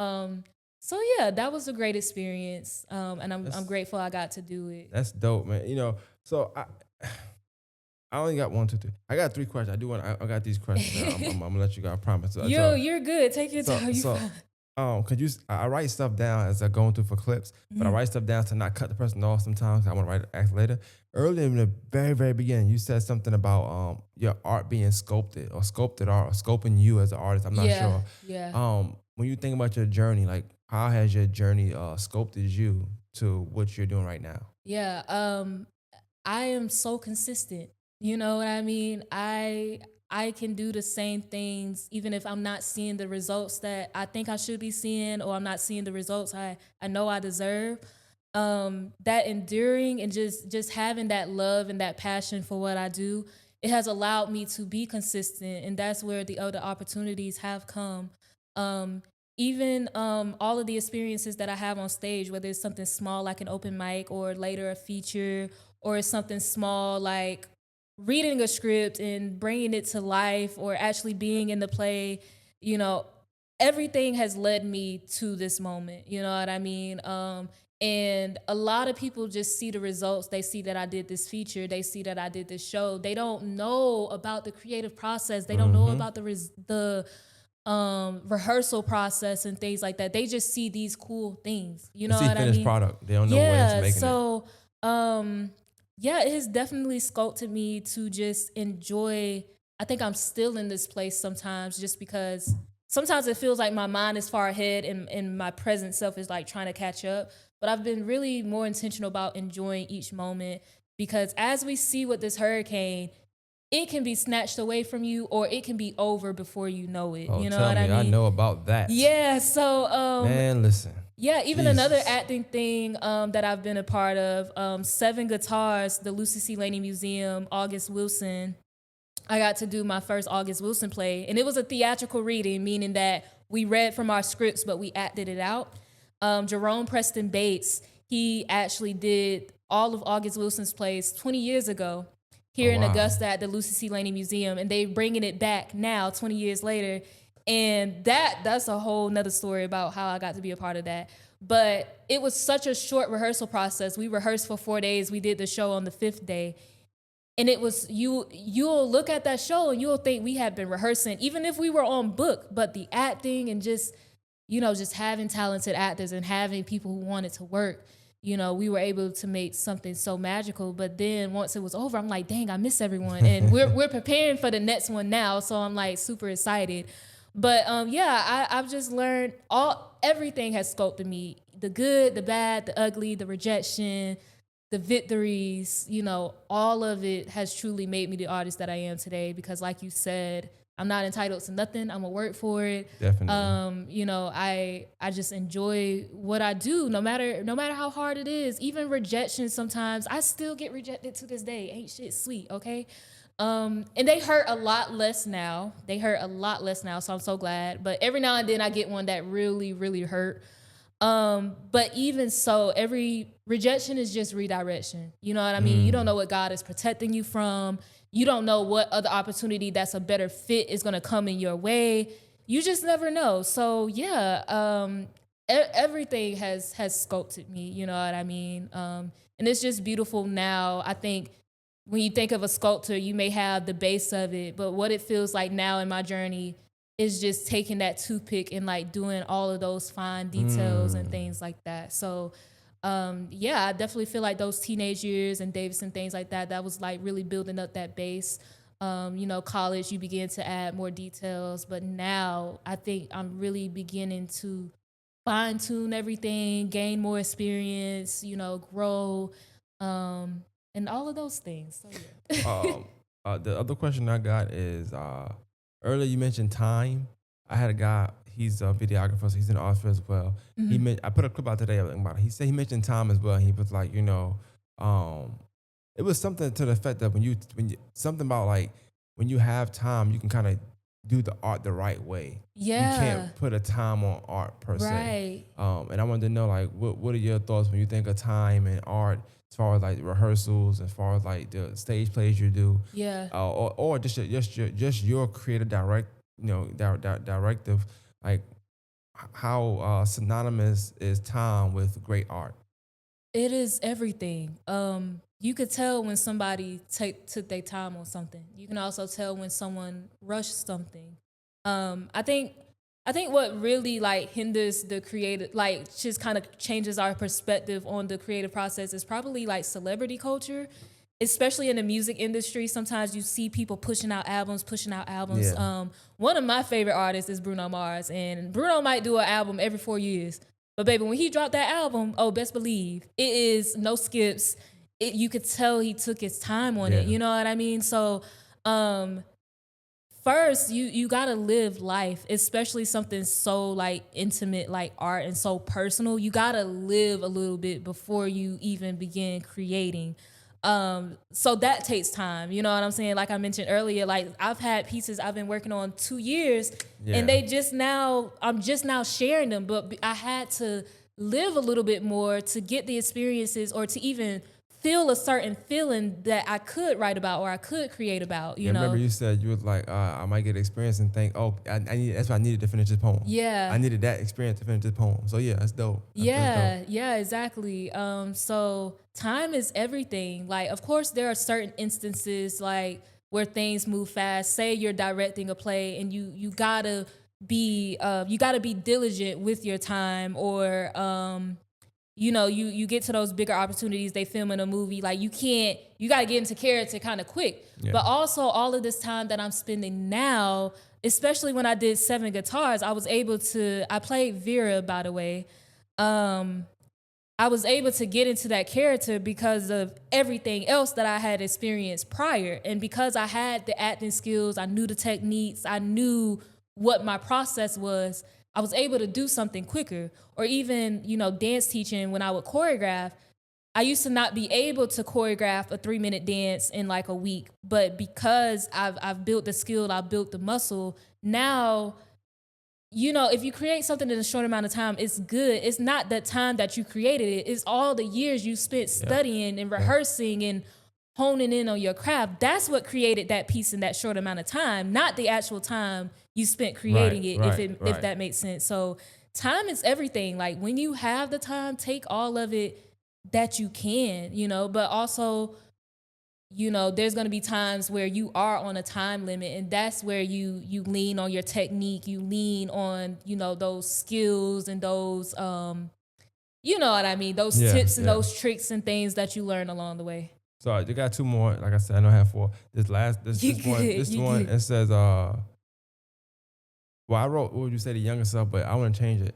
So yeah, that was a great experience. And I'm grateful I got to do it. That's dope, man. You know, so I only got 1, 2, 3. I got 3 questions. I got these questions. I'm gonna let you go. I promise. You're good. Take your time. Could you? I write stuff down as I'm going through for clips, but I write stuff down to not cut the person off sometimes. I want to ask later. Earlier in the very, very beginning, you said something about your art being sculpted or sculpted art or scoping you as an artist. I'm not sure. Yeah. When you think about your journey, like how has your journey sculpted you to what you're doing right now? Yeah. I am so consistent. You know what I mean? I can do the same things even if I'm not seeing the results that I think I should be seeing, or I'm not seeing the results I know I deserve. That enduring and just having that love and that passion for what I do, it has allowed me to be consistent, and that's where the other opportunities have come. Even all of the experiences that I have on stage, whether it's something small like an open mic or later a feature, or it's something small like reading a script and bringing it to life, or actually being in the play, you know, everything has led me to this moment. You know what I mean? And a lot of people just see the results. They see that I did this feature. They see that I did this show. They don't know about the creative process. They don't know about the rehearsal process and things like that. They just see these cool things. You know what I mean? Finished product. They don't know when it's making it. So, yeah, it has definitely sculpted me to just enjoy. I think I'm still in this place sometimes just because sometimes it feels like my mind is far ahead and my present self is like trying to catch up. But I've been really more intentional about enjoying each moment, because as we see with this hurricane, it can be snatched away from you or it can be over before you know it. Oh, you know tell what me, I mean? I know about that. Yeah, so man, listen. Yeah, even Jesus. another acting thing that I've been a part of, 7 Guitars, the Lucy C. Laney Museum, August Wilson. I got to do my first August Wilson play, and it was a theatrical reading, meaning that we read from our scripts, but we acted it out. Jerome Preston Bates, he actually did all of August Wilson's plays 20 years ago here in Augusta at the Lucy C. Laney Museum, and they're bringing it back now, 20 years later. And that's a whole nother story about how I got to be a part of that. But it was such a short rehearsal process. We rehearsed for 4 days. We did the show on the 5th day. And it was, you'll look at that show and you'll think we had been rehearsing, even if we were on book, but the acting and just, you know, just having talented actors and having people who wanted to work, we were able to make something so magical. But then once it was over, I'm like, dang, I miss everyone. And we're preparing for the next one now. So I'm like super excited. But yeah, I've just learned everything has sculpted me. The good, the bad, the ugly, the rejection, the victories, all of it has truly made me the artist that I am today. Because like you said, I'm not entitled to nothing. I'm gonna work for it. Definitely. I just enjoy what I do, no matter how hard it is. Even rejection sometimes, I still get rejected to this day. Ain't shit sweet, okay? And they hurt a lot less now. So I'm so glad. But every now and then I get one that really, really hurt. But even so, every rejection is just redirection. You know what I mean? You don't know what God is protecting you from. You don't know what other opportunity that's a better fit is going to come in your way. You just never know. So yeah, everything has sculpted me. You know what I mean? And it's just beautiful now. I think when you think of a sculptor, you may have the base of it, but what it feels like now in my journey is just taking that toothpick and like doing all of those fine details and things like that. So yeah, I definitely feel like those teenage years and Davis and things like that was like really building up that base. College, you begin to add more details, but now I think I'm really beginning to fine tune everything, gain more experience, grow, and all of those things. So yeah. The other question I got is earlier you mentioned time. I had a guy. He's a videographer, so he's an author as well. I put a clip out today about it. He said he mentioned time as well. He was like, it was something to the effect that when you something about like when you have time, you can kind of do the art the right way. Yeah. You can't put a time on art per Right. se. And I wanted to know like what are your thoughts when you think of time and art as far as like rehearsals, as far as like the stage plays you do, Yeah. or just your creative directive, like how synonymous is time with great art? It is everything. You could tell when somebody took their time on something. You can also tell when someone rushed something. I think what really like hinders the creative, like just kind of changes our perspective on the creative process is probably like celebrity culture, especially in the music industry. Sometimes you see people pushing out albums. Yeah. One of my favorite artists is Bruno Mars, and Bruno might do an album every 4 years. But baby, when he dropped that album, oh, best believe it is no skips. You could tell he took his time on it. Yeah. You know what I mean? So, first you gotta live life, especially something so like intimate like art and so personal. You gotta live a little bit before you even begin creating. So that takes time. You know what I'm saying? Like I mentioned earlier, like I've had pieces I've been working on 2 years, and I'm just now sharing them. But I had to live a little bit more to get the experiences or to even feel a certain feeling that I could write about or I could create about. Yeah, remember you said you was like, I might get experience and think, oh, I need. That's why I needed to finish this poem. Yeah. I needed that experience to finish this poem. So yeah, that's dope. That's dope. Yeah, exactly. So time is everything. Like, of course, there are certain instances like where things move fast. Say you're directing a play and you gotta be diligent with your time, or you get to those bigger opportunities. They film in a movie, like you gotta get into character kind of quick. Yeah. But also all of this time that I'm spending now, especially when I did 7 guitars, I played Vera, by the way. I was able to get into that character because of everything else that I had experienced prior. And because I had the acting skills, I knew the techniques, I knew what my process was, I was able to do something quicker. Or even, dance teaching, when I would choreograph, I used to not be able to choreograph a 3-minute dance in like a week. But because I've built the skill, I've built the muscle, now if you create something in a short amount of time, it's good. It's not the time that you created it. It's all the years you spent studying and rehearsing and honing in on your craft. That's what created that piece in that short amount of time, not the actual time you spent creating if that makes sense. So time is everything. Like when you have the time, take all of it that you can, but also there's going to be times where you are on a time limit, and that's where you lean on your technique, you lean on, those skills and those you know what I mean? Those tips and those tricks and things that you learn along the way. So you got two more. Like I said, I know I have four. This one, it says, well, I wrote, what would you say, the younger self, but I want to change it.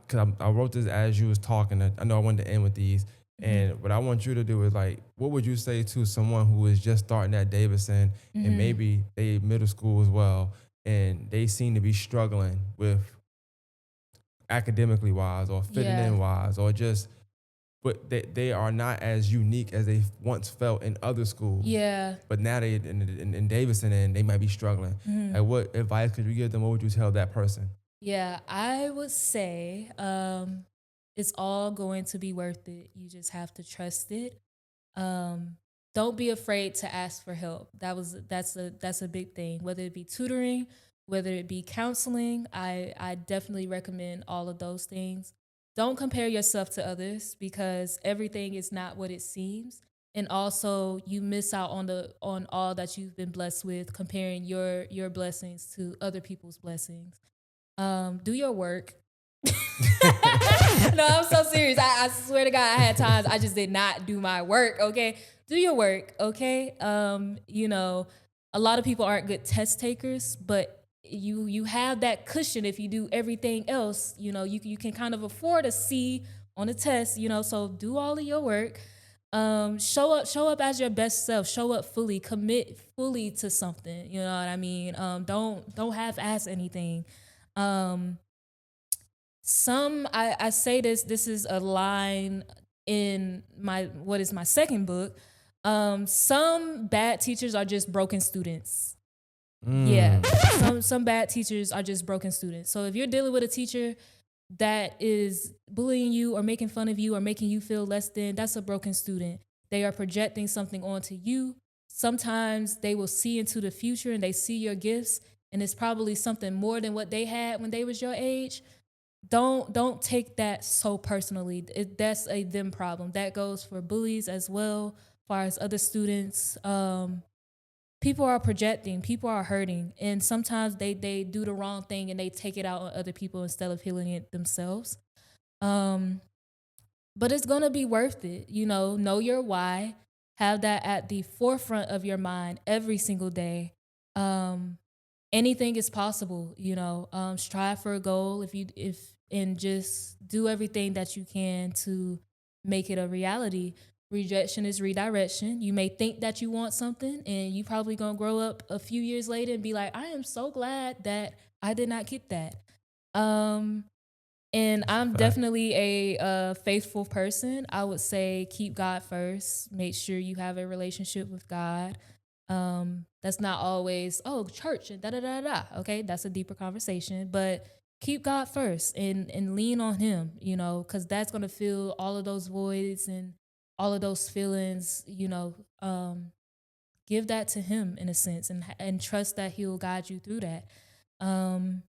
Because I wrote this as you was talking. I know I wanted to end with these. And what I want you to do is, like, what would you say to someone who is just starting at Davidson and maybe they middle school as well, and they seem to be struggling with academically wise or fitting in wise, or just, but they are not as unique as they once felt in other schools. Yeah. But now they in Davidson, and they might be struggling. Like, what advice could you give them? What would you tell that person? Yeah, I would say it's all going to be worth it. You just have to trust it. Don't be afraid to ask for help. That's a big thing. Whether it be tutoring, whether it be counseling, I definitely recommend all of those things. Don't compare yourself to others, because everything is not what it seems. And also, you miss out on all that you've been blessed with, comparing your blessings to other people's blessings. Do your work. No, I'm so serious. I swear to God, I had times I just did not do my work. Okay, do your work. Okay, you know, a lot of people aren't good test takers, but you have that cushion if you do everything else. You know, you can kind of afford a C on a test. You know, so do all of your work. Show up as your best self. Show up fully. Commit fully to something. You know what I mean? Don't half-ass anything. I say this is a line in my second book. Some bad teachers are just broken students. Yeah. Some bad teachers are just broken students. So if you're dealing with a teacher that is bullying you or making fun of you or making you feel less than, that's a broken student. They are projecting something onto you. Sometimes they will see into the future and they see your gifts, and it's probably something more than what they had when they was your age. Don't take that so personally. That's a them problem. That goes for bullies as well, as far as other students. People are projecting, people are hurting, and sometimes they do the wrong thing and they take it out on other people instead of healing it themselves. But it's gonna be worth it. You know your why. Have that at the forefront of your mind every single day. Anything is possible. You know, strive for a goal and just do everything that you can to make it a reality. Rejection is redirection. You may think that you want something, and you probably gonna grow up a few years later and be like, I am so glad that I did not get that. And I'm definitely a faithful person. I would say keep God first. Make sure you have a relationship with God. That's not always, church and da-da-da-da. Okay, that's a deeper conversation. But keep God first and lean on him, you know, because that's going to fill all of those voids and all of those feelings, you know. Give that to him in a sense, and trust that he'll guide you through that. And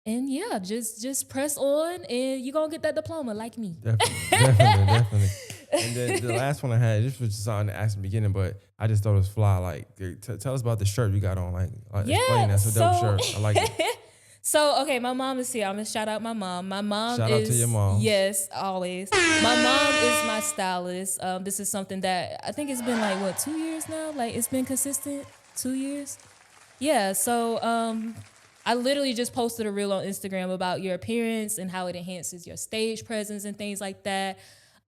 yeah, just press on, and you're going to get that diploma like me. Definitely. And then the last one I had, this was just something to ask in the beginning, but I just thought it was fly. Like, tell us about the shirt you got on. Like explain, that's a dope shirt. I like it. So, okay, my mom is here. I'm going to shout out my mom. My mom Shout out to your mom. Yes, always. My mom is my stylist. This is something that I think it's been like, 2 years now? Like, it's been consistent? 2 years? Yeah, so I literally just posted a reel on Instagram about your appearance and how it enhances your stage presence and things like that.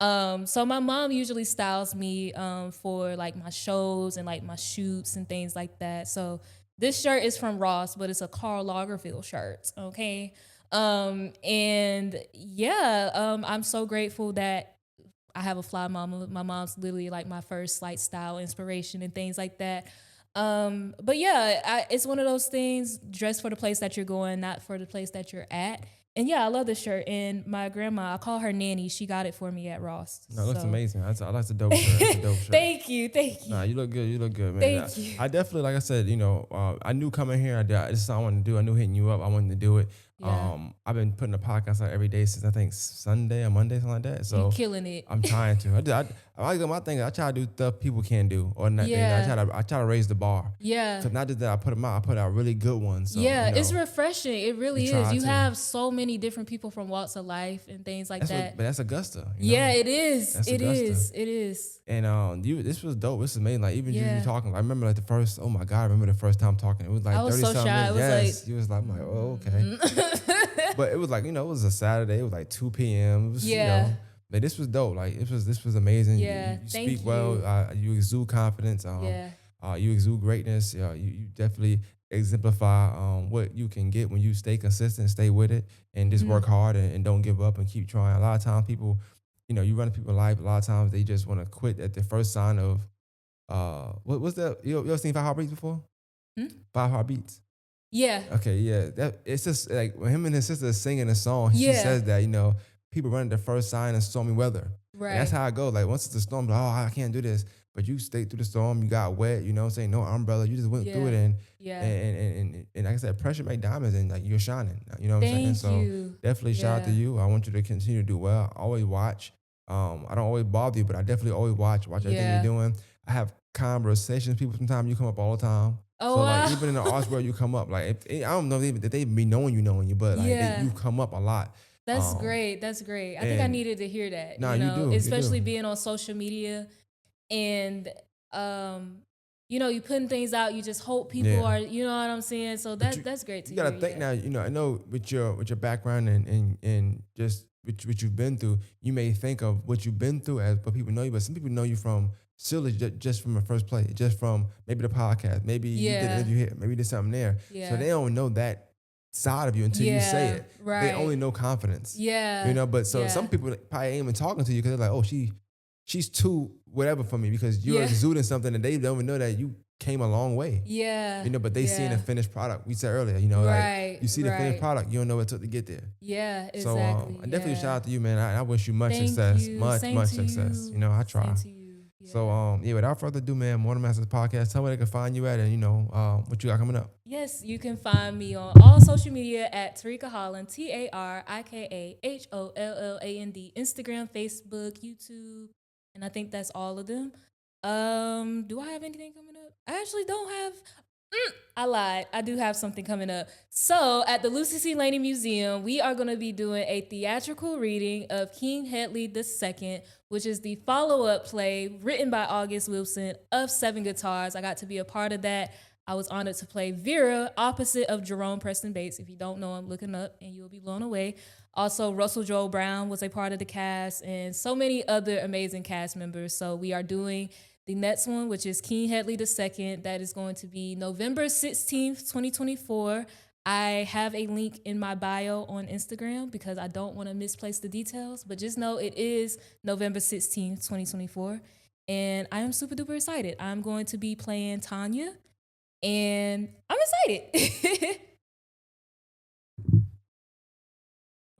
So my mom usually styles me for like my shows and like my shoots and things like that. So this shirt is from Ross, but it's a Karl Lagerfeld shirt, okay? And yeah, I'm so grateful that I have a fly mama. My mom's literally like my first like style inspiration and things like that. But yeah, it's one of those things, dress for the place that you're going, not for the place that you're at. And yeah, I love this shirt. And my grandma, I call her Nanny. She got it for me at Ross. No, it looks amazing. That's a dope shirt. That's a dope shirt. Thank you. Nah, you look good, man. Thank you. I definitely, like I said, you know, I knew coming here, this is what I wanted to do. I knew hitting you up, I wanted to do it. Yeah. I've been putting a podcast out every day since I think Sunday or Monday, something like that. So you're killing it. I'm trying to. my thing is I try to do stuff people can't do, or not. Yeah. I try to raise the bar. Yeah. Cause not just that I put them out, I put out really good ones. So, Yeah, it's refreshing. It really is. You to. have so many different people from walks of life and things like that. But that's Augusta. Yeah, it is. That's It Augusta. is. It is. And this was dope. This is amazing. Like even you talking. I remember like the first. Oh my God! I remember the first time talking. It was like I was 30 so something shy. minutes. It was Yes, you was like, I'm like, oh okay. But it was like it was a Saturday. It was like 2 p.m. It was but this was dope. Like this was amazing. Yeah, you thank speak well. You exude confidence. You exude greatness. You definitely exemplify what you can get when you stay consistent, stay with it, and just work hard and don't give up and keep trying. A lot of times people, you run people's life. A lot of times they just want to quit at the first sign of what's that? You ever seen 5 Heartbeats before? 5 Heartbeats. Yeah. Okay, yeah. That it's just like when him and his sister are singing a song, she says that, people run at the first sign of stormy weather. Right. And that's how it goes. Like once it's a storm, like, oh, I can't do this. But you stayed through the storm, you got wet, you know what I'm saying? No umbrella. You just went through it and like I said, pressure make diamonds and like you're shining. You know what I'm saying? So definitely shout out to you. I want you to continue to do well. Always watch. I don't always bother you, but I definitely always watch everything you're doing. I have conversations with people sometimes you come up all the time. Oh, so wow. like even in the arts world you come up. Like I don't know if they be knowing you, but like you come up a lot. That's great. That's great. I think I needed to hear that. Nah, you do. Especially you do. being on social media and you putting things out, you just hope people are, you know what I'm saying? So that's great to hear. You gotta think now, I know with your background and just what you've been through, you may think of what you've been through as what people know you, but some people know you from still just from the first play, just from maybe the podcast, maybe you did an interview here, maybe there's something there. Yeah. So they don't know that side of you until you say it. Right. They only know confidence. Yeah. But so some people probably ain't even talking to you because they're like, oh, she's too whatever for me because you're exuding something and they don't even know that you came a long way. Yeah. But they seen the finished product. We said earlier, like you see the finished product, you don't know what it took to get there. Yeah, exactly. So I definitely shout out to you, man. I wish you much success. Much success. I try. Same to you. Yeah. So without further ado, man, Morning Masters Podcast, tell me where they can find you at and what you got coming up. Yes, you can find me on all social media at Tarika Holland, TarikaHolland, Instagram, Facebook, YouTube, and I think that's all of them. Do I have anything coming up? I actually don't have. I lied. I do have something coming up. So at the Lucy C. Laney Museum, we are going to be doing a theatrical reading of King Hedley II, which is the follow-up play written by August Wilson of 7 Guitars. I got to be a part of that. I was honored to play Vera, opposite of Jerome Preston Bates. If you don't know him, look him up and you'll be blown away. Also, Russell Joel Brown was a part of the cast and so many other amazing cast members. So we are doing the next one, which is King Hedley II. That is going to be November 16th, 2024. I have a link in my bio on Instagram because I don't want to misplace the details, but just know it is November 16th, 2024. And I am super duper excited. I'm going to be playing Tanya and I'm excited.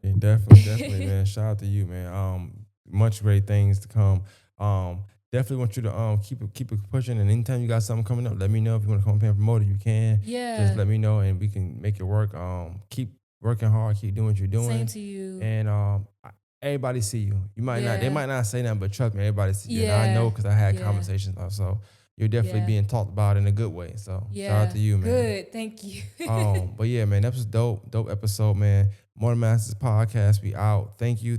Yeah, definitely, man. Shout out to you, man. Much great things to come. Definitely want you to keep it pushing. And anytime you got something coming up, let me know. If you want to come up here and promote it, you can. Yeah. Just let me know and we can make it work. Keep working hard. Keep doing what you're doing. Same to you. And everybody see you. You might not. They might not say nothing, but trust me, everybody see you. And I know because I had conversations. So you're definitely being talked about in a good way. So shout out to you, man. Good. Thank you. But yeah, man, that was dope episode, man. Morning Masters Podcast. We out. Thank you.